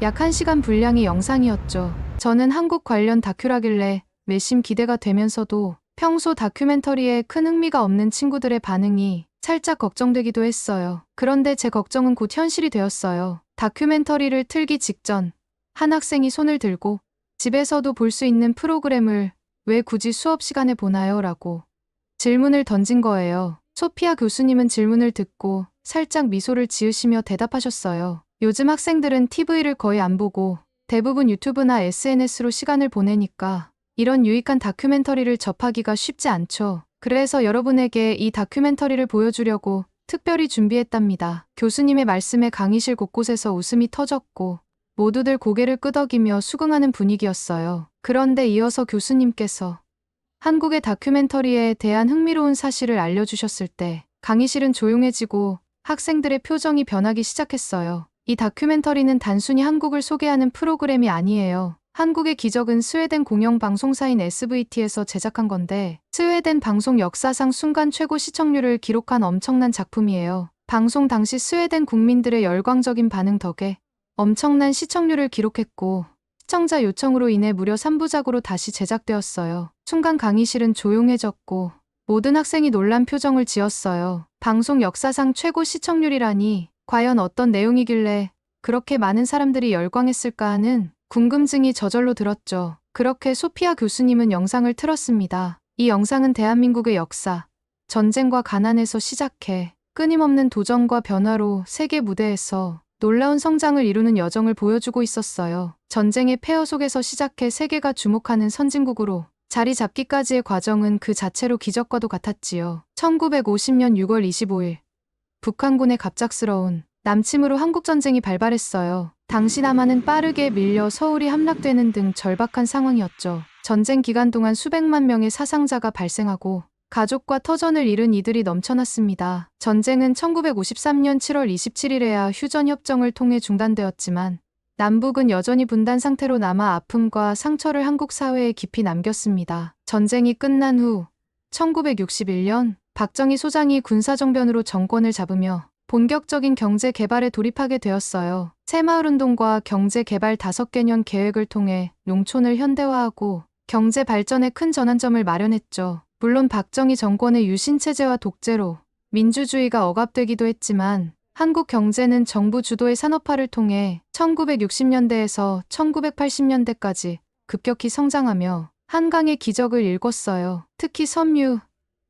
약 1시간 분량의 영상이었죠. 저는 한국 관련 다큐라길래 매심 기대가 되면서도 평소 다큐멘터리에 큰 흥미가 없는 친구들의 반응이 살짝 걱정되기도 했어요. 그런데 제 걱정은 곧 현실이 되었어요. 다큐멘터리를 틀기 직전 한 학생이 손을 들고 집에서도 볼 수 있는 프로그램을 왜 굳이 수업 시간에 보나요? 라고 질문을 던진 거예요. 소피아 교수님은 질문을 듣고 살짝 미소를 지으시며 대답하셨어요. 요즘 학생들은 TV를 거의 안 보고 대부분 유튜브나 SNS로 시간을 보내니까 이런 유익한 다큐멘터리를 접하기가 쉽지 않죠. 그래서 여러분에게 이 다큐멘터리를 보여주려고 특별히 준비했답니다. 교수님의 말씀에 강의실 곳곳에서 웃음이 터졌고 모두들 고개를 끄덕이며 수긍하는 분위기였어요. 그런데 이어서 교수님께서 한국의 다큐멘터리에 대한 흥미로운 사실을 알려주셨을 때 강의실은 조용해지고 학생들의 표정이 변하기 시작했어요. 이 다큐멘터리는 단순히 한국을 소개하는 프로그램이 아니에요. 한국의 기적은 스웨덴 공영방송사인 SVT에서 제작한 건데 스웨덴 방송 역사상 순간 최고 시청률을 기록한 엄청난 작품이에요. 방송 당시 스웨덴 국민들의 열광적인 반응 덕에 엄청난 시청률을 기록했고 시청자 요청으로 인해 무려 3부작으로 다시 제작되었어요. 순간 강의실은 조용해졌고 모든 학생이 놀란 표정을 지었어요. 방송 역사상 최고 시청률이라니 과연 어떤 내용이길래 그렇게 많은 사람들이 열광했을까 하는 궁금증이 저절로 들었죠. 그렇게 소피아 교수님은 영상을 틀었습니다. 이 영상은 대한민국의 역사, 전쟁과 가난에서 시작해 끊임없는 도전과 변화로 세계 무대에서 놀라운 성장을 이루는 여정을 보여주고 있었어요. 전쟁의 폐허 속에서 시작해 세계가 주목하는 선진국으로 자리 잡기까지의 과정은 그 자체로 기적과도 같았지요. 1950년 6월 25일 북한군의 갑작스러운 남침으로 한국전쟁이 발발했어요. 당시 남한은 빠르게 밀려 서울이 함락되는 등 절박한 상황이었죠. 전쟁 기간 동안 수백만 명의 사상자가 발생하고 가족과 터전을 잃은 이들이 넘쳐났습니다. 전쟁은 1953년 7월 27일에야 휴전협정을 통해 중단되었지만 남북은 여전히 분단 상태로 남아 아픔과 상처를 한국 사회에 깊이 남겼습니다. 전쟁이 끝난 후 1961년 박정희 소장이 군사정변으로 정권을 잡으며 본격적인 경제 개발에 돌입하게 되었어요. 새마을운동과 경제개발 5개년 계획을 통해 농촌을 현대화하고 경제 발전에 큰 전환점을 마련했죠. 물론 박정희 정권의 유신체제와 독재로 민주주의가 억압되기도 했지만 한국 경제는 정부 주도의 산업화를 통해 1960년대에서 1980년대까지 급격히 성장하며 한강의 기적을 일궜어요. 특히 섬유,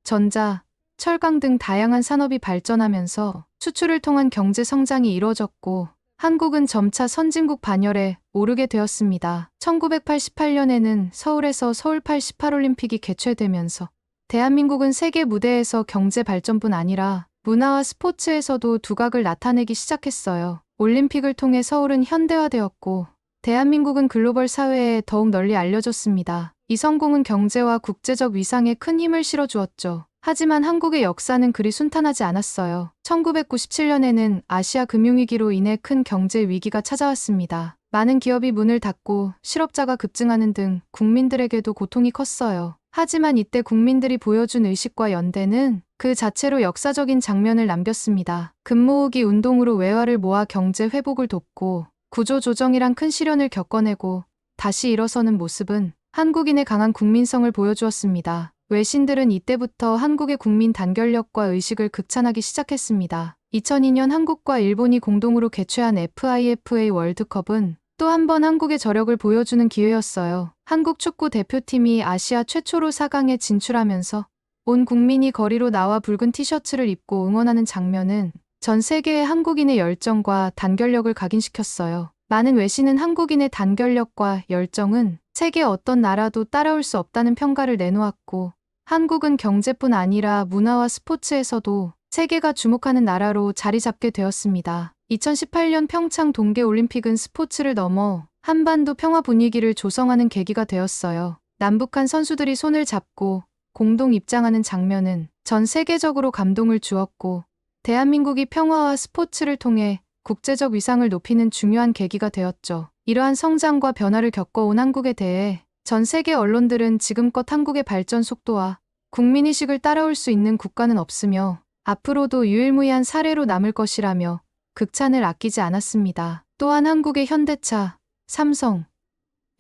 전자, 철강 등 다양한 산업이 발전하면서 수출을 통한 경제 성장이 이루어졌고 한국은 점차 선진국 반열에 오르게 되었습니다. 1988년에는 서울에서 서울 88올림픽이 개최되면서 대한민국은 세계 무대에서 경제 발전뿐 아니라 문화와 스포츠에서도 두각을 나타내기 시작했어요. 올림픽을 통해 서울은 현대화되었고 대한민국은 글로벌 사회에 더욱 널리 알려졌습니다. 이 성공은 경제와 국제적 위상에 큰 힘을 실어주었죠. 하지만 한국의 역사는 그리 순탄하지 않았어요. 1997년에는 아시아 금융위기로 인해 큰 경제 위기가 찾아왔습니다. 많은 기업이 문을 닫고 실업자가 급증하는 등 국민들에게도 고통이 컸어요. 하지만 이때 국민들이 보여준 의식과 연대는 그 자체로 역사적인 장면을 남겼습니다. 금모으기 운동으로 외화를 모아 경제 회복을 돕고 구조조정이란 큰 시련을 겪어내고 다시 일어서는 모습은 한국인의 강한 국민성을 보여주었습니다. 외신들은 이때부터 한국의 국민 단결력과 의식을 극찬하기 시작했습니다. 2002년 한국과 일본이 공동으로 개최한 FIFA 월드컵은 또 한 번 한국의 저력을 보여주는 기회였어요. 한국 축구 대표팀이 아시아 최초로 4강에 진출하면서 온 국민이 거리로 나와 붉은 티셔츠를 입고 응원하는 장면은 전 세계의 한국인의 열정과 단결력을 각인시켰어요. 많은 외신은 한국인의 단결력과 열정은 세계 어떤 나라도 따라올 수 없다는 평가를 내놓았고 한국은 경제뿐 아니라 문화와 스포츠에서도 세계가 주목하는 나라로 자리 잡게 되었습니다. 2018년 평창 동계올림픽은 스포츠를 넘어 한반도 평화 분위기를 조성하는 계기가 되었어요. 남북한 선수들이 손을 잡고 공동 입장하는 장면은 전 세계적으로 감동을 주었고 대한민국이 평화와 스포츠를 통해 국제적 위상을 높이는 중요한 계기가 되었죠. 이러한 성장과 변화를 겪어온 한국에 대해 전 세계 언론들은 지금껏 한국의 발전 속도와 국민의식을 따라올 수 있는 국가는 없으며 앞으로도 유일무이한 사례로 남을 것이라며 극찬을 아끼지 않았습니다. 또한 한국의 현대차, 삼성,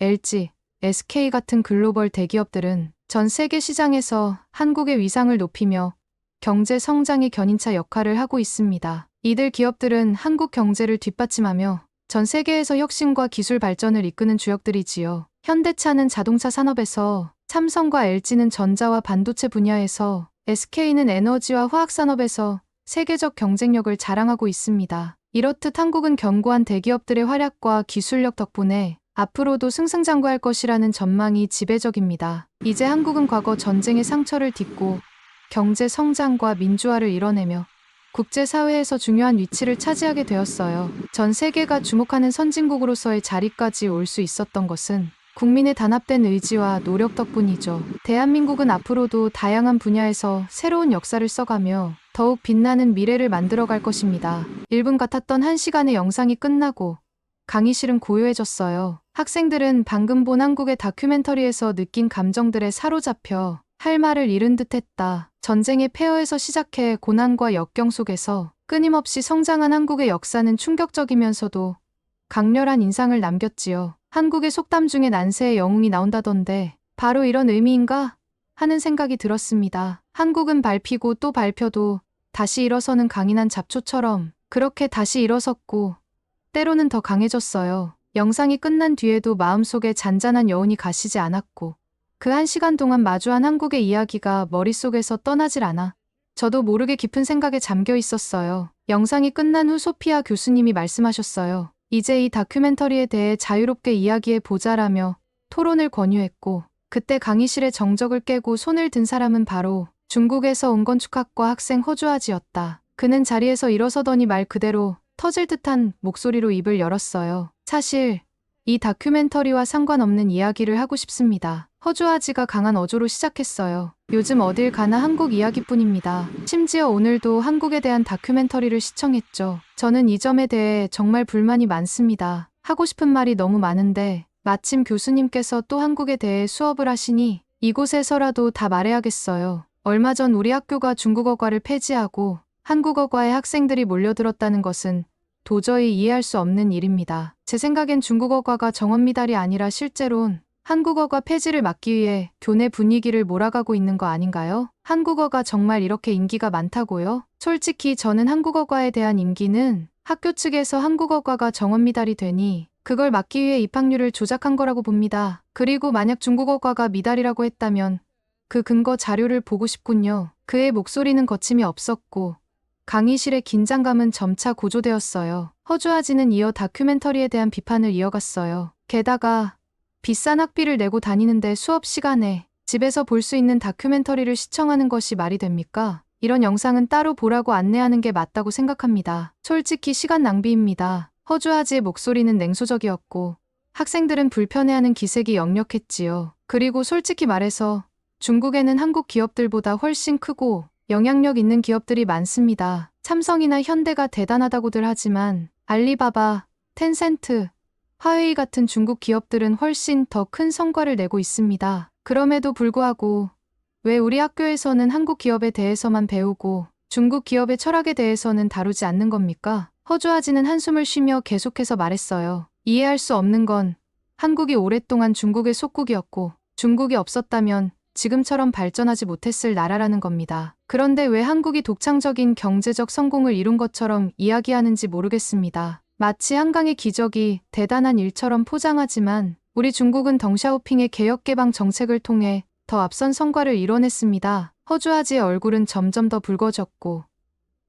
LG, SK 같은 글로벌 대기업들은 전 세계 시장에서 한국의 위상을 높이며 경제 성장의 견인차 역할을 하고 있습니다. 이들 기업들은 한국 경제를 뒷받침하며 전 세계에서 혁신과 기술 발전을 이끄는 주역들이지요. 현대차는 자동차 산업에서, 삼성과 LG는 전자와 반도체 분야에서, SK는 에너지와 화학 산업에서 세계적 경쟁력을 자랑하고 있습니다. 이렇듯 한국은 견고한 대기업들의 활약과 기술력 덕분에 앞으로도 승승장구할 것이라는 전망이 지배적입니다. 이제 한국은 과거 전쟁의 상처를 딛고 경제 성장과 민주화를 이뤄내며 국제사회에서 중요한 위치를 차지하게 되었어요. 전 세계가 주목하는 선진국으로서의 자리까지 올 수 있었던 것은 국민의 단합된 의지와 노력 덕분이죠. 대한민국은 앞으로도 다양한 분야에서 새로운 역사를 써가며 더욱 빛나는 미래를 만들어갈 것입니다. 1분 같았던 1시간의 영상이 끝나고 강의실은 고요해졌어요. 학생들은 방금 본 한국의 다큐멘터리에서 느낀 감정들에 사로잡혀 할 말을 잃은 듯했다. 전쟁의 폐허에서 시작해 고난과 역경 속에서 끊임없이 성장한 한국의 역사는 충격적이면서도 강렬한 인상을 남겼지요. 한국의 속담 중에 난세의 영웅이 나온다던데 바로 이런 의미인가 하는 생각이 들었습니다. 한국은 밟히고 또 밟혀도 다시 일어서는 강인한 잡초처럼 그렇게 다시 일어섰고 때로는 더 강해졌어요. 영상이 끝난 뒤에도 마음속에 잔잔한 여운이 가시지 않았고 그 1시간 동안 마주한 한국의 이야기가 머릿속에서 떠나질 않아 저도 모르게 깊은 생각에 잠겨 있었어요. 영상이 끝난 후 소피아 교수님이 말씀하셨어요. 이제 이 다큐멘터리에 대해 자유롭게 이야기해 보자라며 토론을 권유했고 그때 강의실의 정적을 깨고 손을 든 사람은 바로 중국에서 온 건축학과 학생 허주아지였다. 그는 자리에서 일어서더니 말 그대로 터질 듯한 목소리로 입을 열었어요. 사실 이 다큐멘터리와 상관없는 이야기를 하고 싶습니다. 허주아지가 강한 어조로 시작했어요. 요즘 어딜 가나 한국 이야기뿐입니다. 심지어 오늘도 한국에 대한 다큐멘터리를 시청했죠. 저는 이 점에 대해 정말 불만이 많습니다. 하고 싶은 말이 너무 많은데 마침 교수님께서 또 한국에 대해 수업을 하시니 이곳에서라도 다 말해야겠어요. 얼마 전 우리 학교가 중국어과를 폐지하고 한국어과에 학생들이 몰려들었다는 것은 도저히 이해할 수 없는 일입니다. 제 생각엔 중국어과가 정원미달이 아니라 실제론 한국어과 폐지를 막기 위해 교내 분위기를 몰아가고 있는 거 아닌가요? 한국어가 정말 이렇게 인기가 많다고요? 솔직히 저는 한국어과에 대한 임기는 학교 측에서 한국어과가 정원미달이 되니 그걸 막기 위해 입학률을 조작한 거라고 봅니다. 그리고 만약 중국어과가 미달이라고 했다면 그 근거 자료를 보고 싶군요. 그의 목소리는 거침이 없었고 강의실의 긴장감은 점차 고조되었어요. 허주아지는 이어 다큐멘터리에 대한 비판을 이어갔어요. 게다가 비싼 학비를 내고 다니는데 수업 시간에 집에서 볼 수 있는 다큐멘터리를 시청하는 것이 말이 됩니까? 이런 영상은 따로 보라고 안내하는 게 맞다고 생각합니다. 솔직히 시간 낭비입니다. 허주아지의 목소리는 냉소적이었고 학생들은 불편해하는 기색이 역력했지요. 그리고 솔직히 말해서 중국에는 한국 기업들보다 훨씬 크고 영향력 있는 기업들이 많습니다. 삼성이나 현대가 대단하다고들 하지만 알리바바, 텐센트, 화웨이 같은 중국 기업들은 훨씬 더 큰 성과를 내고 있습니다. 그럼에도 불구하고 왜 우리 학교에서는 한국 기업에 대해서만 배우고 중국 기업의 철학에 대해서는 다루지 않는 겁니까? 허주아지는 한숨을 쉬며 계속해서 말했어요. 이해할 수 없는 건 한국이 오랫동안 중국의 속국이었고 중국이 없었다면 지금처럼 발전하지 못했을 나라라는 겁니다. 그런데 왜 한국이 독창적인 경제적 성공을 이룬 것처럼 이야기하는지 모르겠습니다. 마치 한강의 기적이 대단한 일처럼 포장하지만 우리 중국은 덩샤오핑의 개혁개방 정책을 통해 더 앞선 성과를 이뤄냈습니다. 허주아지의 얼굴은 점점 더 붉어졌고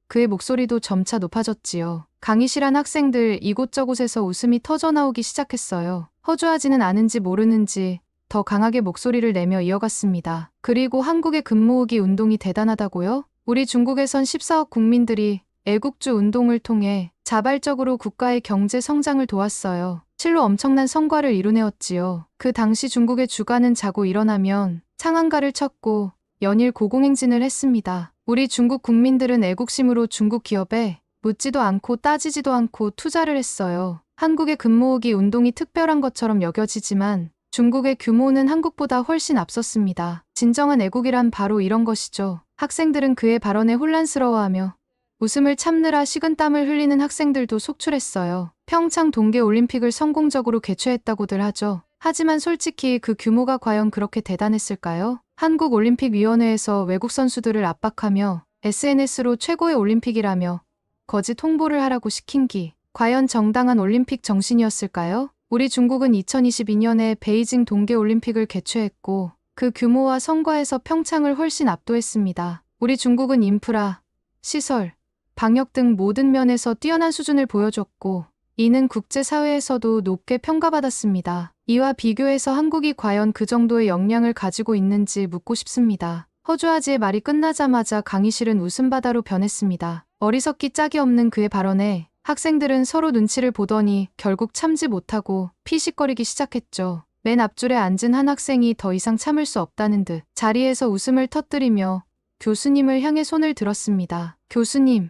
그의 목소리도 점차 높아졌지요. 강의실 안 학생들 이곳저곳에서 웃음이 터져나오기 시작했어요. 허주아지는 아는지 모르는지 더 강하게 목소리를 내며 이어갔습니다. 그리고 한국의 금모으기 운동이 대단하다고요? 우리 중국에선 14억 국민들이 애국주 운동을 통해 자발적으로 국가의 경제 성장을 도왔어요. 실로 엄청난 성과를 이뤄내었지요. 그 당시 중국의 주가는 자고 일어나면 상한가를 쳤고 연일 고공행진을 했습니다. 우리 중국 국민들은 애국심으로 중국 기업에 묻지도 않고 따지지도 않고 투자를 했어요. 한국의 금모으기 운동이 특별한 것처럼 여겨지지만 중국의 규모는 한국보다 훨씬 앞섰습니다. 진정한 애국이란 바로 이런 것이죠. 학생들은 그의 발언에 혼란스러워하며 웃음을 참느라 식은땀을 흘리는 학생들도 속출했어요. 평창 동계올림픽을 성공적으로 개최했다고들 하죠. 하지만 솔직히 그 규모가 과연 그렇게 대단했을까요? 한국올림픽위원회에서 외국 선수들을 압박하며 SNS로 최고의 올림픽이라며 거짓 홍보를 하라고 시킨 기 과연 정당한 올림픽 정신이었을까요? 우리 중국은 2022년에 베이징 동계올림픽을 개최했고 그 규모와 성과에서 평창을 훨씬 압도했습니다. 우리 중국은 인프라, 시설, 방역 등 모든 면에서 뛰어난 수준을 보여줬고 이는 국제사회에서도 높게 평가받았습니다. 이와 비교해서 한국이 과연 그 정도의 역량을 가지고 있는지 묻고 싶습니다. 허주아지의 말이 끝나자마자 강의실은 웃음바다로 변했습니다. 어리석기 짝이 없는 그의 발언에 학생들은 서로 눈치를 보더니 결국 참지 못하고 피식거리기 시작했죠. 맨 앞줄에 앉은 한 학생이 더 이상 참을 수 없다는 듯 자리에서 웃음을 터뜨리며 교수님을 향해 손을 들었습니다. 교수님,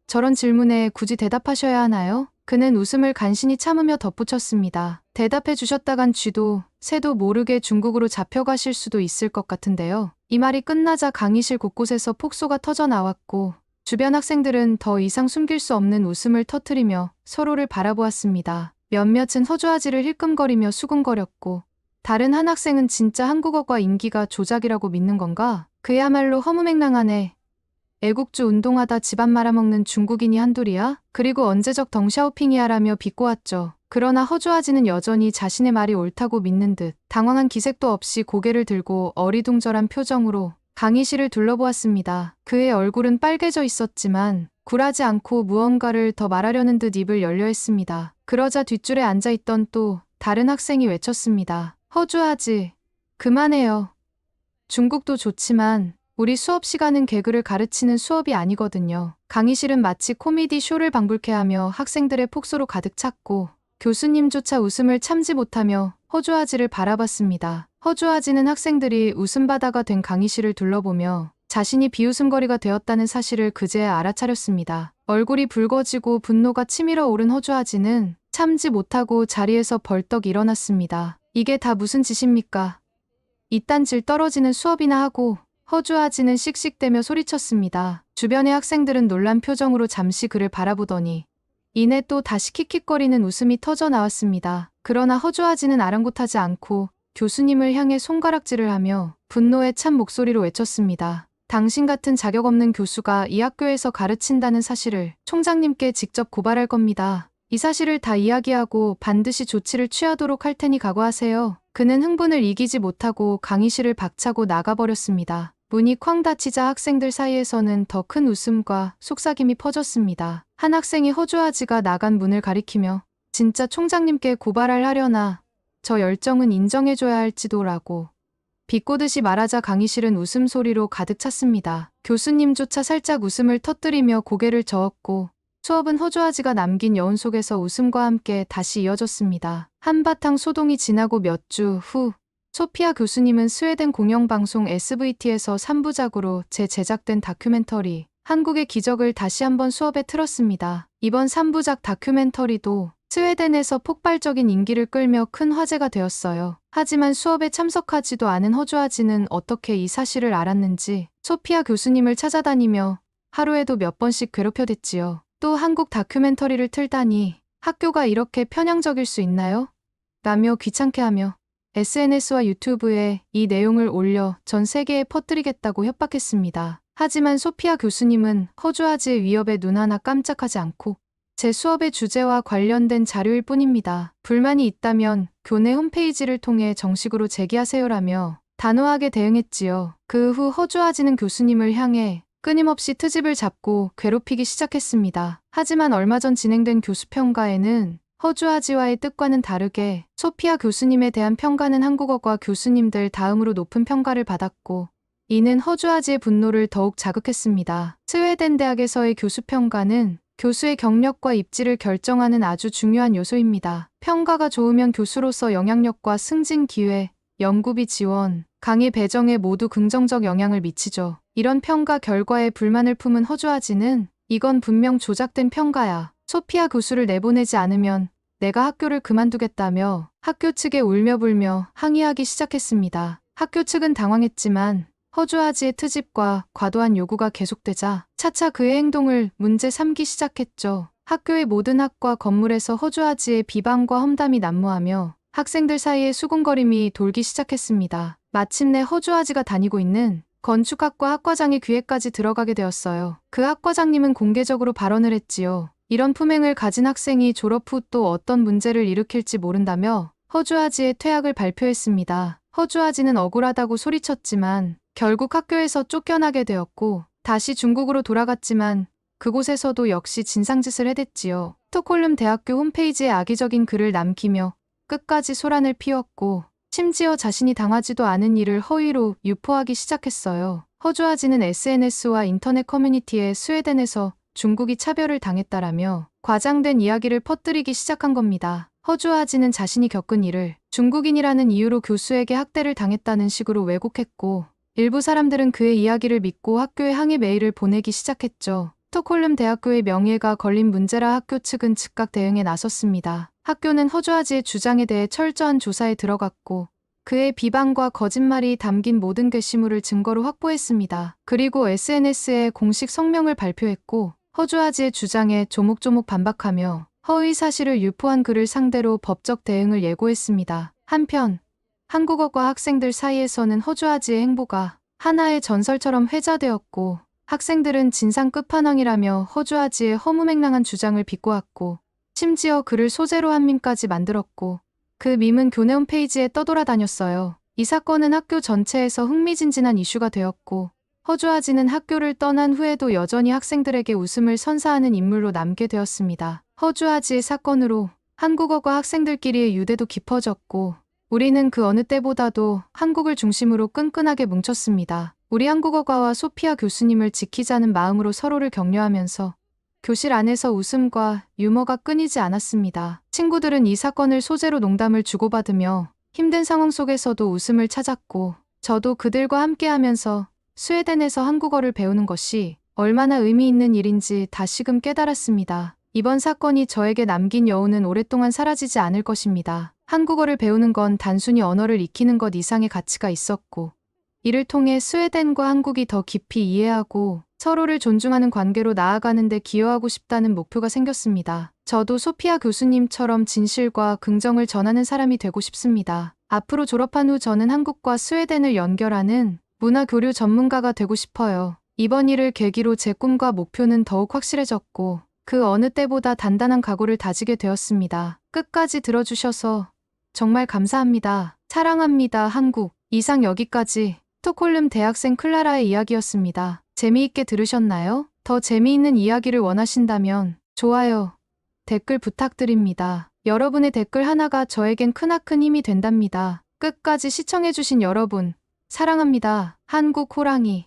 저런 질문에 굳이 대답하셔야 하나요? 그는 웃음을 간신히 참으며 덧붙였습니다. 대답해 주셨다간 쥐도 새도 모르게 중국으로 잡혀가실 수도 있을 것 같은데요. 이 말이 끝나자 강의실 곳곳에서 폭소가 터져 나왔고 주변 학생들은 더 이상 숨길 수 없는 웃음을 터뜨리며 서로를 바라보았습니다. 몇몇은 허주아지를 힐끔거리며 수군거렸고 다른 한 학생은 진짜 한국어과 인기가 조작이라고 믿는 건가? 그야말로 허무맹랑하네. 애국주 운동하다 집안 말아먹는 중국인이 한둘이야? 그리고 언제적 덩샤오핑이야라며 비꼬았죠. 그러나 허주아지는 여전히 자신의 말이 옳다고 믿는 듯 당황한 기색도 없이 고개를 들고 어리둥절한 표정으로 강의실을 둘러보았습니다. 그의 얼굴은 빨개져 있었지만 굴하지 않고 무언가를 더 말하려는 듯 입을 열려 했습니다. 그러자 뒷줄에 앉아있던 또 다른 학생이 외쳤습니다. 허주아지, 그만해요. 중국도 좋지만 우리 수업 시간은 개그를 가르치는 수업이 아니거든요. 강의실은 마치 코미디 쇼를 방불케 하며 학생들의 폭소로 가득 찼고 교수님조차 웃음을 참지 못하며 허주아지를 바라봤습니다. 허주아지는 학생들이 웃음바다가 된 강의실을 둘러보며 자신이 비웃음거리가 되었다는 사실을 그제야 알아차렸습니다. 얼굴이 붉어지고 분노가 치밀어 오른 허주아지는 참지 못하고 자리에서 벌떡 일어났습니다. 이게 다 무슨 짓입니까? 이딴 질 떨어지는 수업이나 하고. 허주아지는 씩씩대며 소리쳤습니다. 주변의 학생들은 놀란 표정으로 잠시 그를 바라보더니 이내 또 다시 킥킥거리는 웃음이 터져 나왔습니다. 그러나 허주아지는 아랑곳하지 않고 교수님을 향해 손가락질을 하며 분노에 찬 목소리로 외쳤습니다. 당신 같은 자격 없는 교수가 이 학교에서 가르친다는 사실을 총장님께 직접 고발할 겁니다. 이 사실을 다 이야기하고 반드시 조치를 취하도록 할 테니 각오하세요. 그는 흥분을 이기지 못하고 강의실을 박차고 나가버렸습니다. 문이 쾅 닫히자 학생들 사이에서는 더 큰 웃음과 속삭임이 퍼졌습니다. 한 학생이 허주아지가 나간 문을 가리키며 진짜 총장님께 고발을 하려나 저 열정은 인정해줘야 할지도라고 비꼬듯이 말하자 강의실은 웃음소리로 가득 찼습니다. 교수님조차 살짝 웃음을 터뜨리며 고개를 저었고 수업은 허주아지가 남긴 여운 속에서 웃음과 함께 다시 이어졌습니다. 한바탕 소동이 지나고 몇 주 후 소피아 교수님은 스웨덴 공영방송 SVT에서 3부작으로 재제작된 다큐멘터리 한국의 기적을 다시 한번 수업에 틀었습니다. 이번 3부작 다큐멘터리도 스웨덴에서 폭발적인 인기를 끌며 큰 화제가 되었어요. 하지만 수업에 참석하지도 않은 허주아지는 어떻게 이 사실을 알았는지 소피아 교수님을 찾아다니며 하루에도 몇 번씩 괴롭혀댔지요. 또 한국 다큐멘터리를 틀다니 학교가 이렇게 편향적일 수 있나요? 라며 귀찮게 하며 SNS와 유튜브에 이 내용을 올려 전 세계에 퍼뜨리겠다고 협박했습니다. 하지만 소피아 교수님은 허주아지의 위협에 눈 하나 깜짝하지 않고 제 수업의 주제와 관련된 자료일 뿐입니다. 불만이 있다면 교내 홈페이지를 통해 정식으로 제기하세요라며 단호하게 대응했지요. 그 후 허주아지는 교수님을 향해 끊임없이 트집을 잡고 괴롭히기 시작했습니다. 하지만 얼마 전 진행된 교수평가에는 허주아지와의 뜻과는 다르게 소피아 교수님에 대한 평가는 한국어과 교수님들 다음으로 높은 평가를 받았고 이는 허주아지의 분노를 더욱 자극했습니다. 스웨덴 대학에서의 교수평가는 교수의 경력과 입지를 결정하는 아주 중요한 요소입니다. 평가가 좋으면 교수로서 영향력과 승진 기회, 연구비 지원, 강의 배정에 모두 긍정적 영향을 미치죠. 이런 평가 결과에 불만을 품은 허주아지는 이건 분명 조작된 평가야. 소피아 교수를 내보내지 않으면 내가 학교를 그만두겠다며 학교 측에 울며불며 항의하기 시작했습니다. 학교 측은 당황했지만 허주아지의 트집과 과도한 요구가 계속되자 차차 그의 행동을 문제 삼기 시작했죠. 학교의 모든 학과 건물에서 허주아지의 비방과 험담이 난무하며 학생들 사이에 수군거림이 돌기 시작했습니다. 마침내 허주아지가 다니고 있는 건축학과 학과장의 귀에까지 들어가게 되었어요. 그 학과장님은 공개적으로 발언을 했지요. 이런 품행을 가진 학생이 졸업 후 또 어떤 문제를 일으킬지 모른다며 허주아지의 퇴학을 발표했습니다. 허주아지는 억울하다고 소리쳤지만 결국 학교에서 쫓겨나게 되었고 다시 중국으로 돌아갔지만 그곳에서도 역시 진상짓을 해댔지요. 스톡홀름 대학교 홈페이지에 악의적인 글을 남기며 끝까지 소란을 피웠고 심지어 자신이 당하지도 않은 일을 허위로 유포하기 시작했어요. 허주아지는 SNS와 인터넷 커뮤니티에 스웨덴에서 중국이 차별을 당했다라며 과장된 이야기를 퍼뜨리기 시작한 겁니다. 허주아지는 자신이 겪은 일을 중국인이라는 이유로 교수에게 학대를 당했다는 식으로 왜곡했고 일부 사람들은 그의 이야기를 믿고 학교에 항의 메일을 보내기 시작했죠. 스톡홀름 대학교의 명예가 걸린 문제라 학교 측은 즉각 대응에 나섰습니다. 학교는 허주아지의 주장에 대해 철저한 조사에 들어갔고 그의 비방과 거짓말이 담긴 모든 게시물을 증거로 확보했습니다. 그리고 SNS에 공식 성명을 발표했고 허주아지의 주장에 조목조목 반박하며 허위 사실을 유포한 그를 상대로 법적 대응을 예고했습니다. 한편 한국어과 학생들 사이에서는 허주아지의 행보가 하나의 전설처럼 회자되었고 학생들은 진상 끝판왕이라며 허주아지의 허무맹랑한 주장을 비꼬았고 심지어 그를 소재로 한 밈까지 만들었고 그 밈은 교내 홈페이지에 떠돌아다녔어요. 이 사건은 학교 전체에서 흥미진진한 이슈가 되었고 허주아지는 학교를 떠난 후에도 여전히 학생들에게 웃음을 선사하는 인물로 남게 되었습니다. 허주아지의 사건으로 한국어과 학생들끼리의 유대도 깊어졌고 우리는 그 어느 때보다도 한국을 중심으로 끈끈하게 뭉쳤습니다. 우리 한국어과와 소피아 교수님을 지키자는 마음으로 서로를 격려하면서 교실 안에서 웃음과 유머가 끊이지 않았습니다. 친구들은 이 사건을 소재로 농담을 주고받으며 힘든 상황 속에서도 웃음을 찾았고 저도 그들과 함께하면서 스웨덴에서 한국어를 배우는 것이 얼마나 의미 있는 일인지 다시금 깨달았습니다. 이번 사건이 저에게 남긴 여운은 오랫동안 사라지지 않을 것입니다. 한국어를 배우는 건 단순히 언어를 익히는 것 이상의 가치가 있었고 이를 통해 스웨덴과 한국이 더 깊이 이해하고 서로를 존중하는 관계로 나아가는 데 기여하고 싶다는 목표가 생겼습니다. 저도 소피아 교수님처럼 진실과 긍정을 전하는 사람이 되고 싶습니다. 앞으로 졸업한 후 저는 한국과 스웨덴을 연결하는 문화교류 전문가가 되고 싶어요. 이번 일을 계기로 제 꿈과 목표는 더욱 확실해졌고 그 어느 때보다 단단한 각오를 다지게 되었습니다. 끝까지 들어주셔서 정말 감사합니다. 사랑합니다, 한국. 이상 여기까지 스톡홀름 대학생 클라라의 이야기였습니다. 재미있게 들으셨나요? 더 재미있는 이야기를 원하신다면 좋아요, 댓글 부탁드립니다. 여러분의 댓글 하나가 저에겐 크나큰 힘이 된답니다. 끝까지 시청해주신 여러분, 사랑합니다. 한국 호랑이.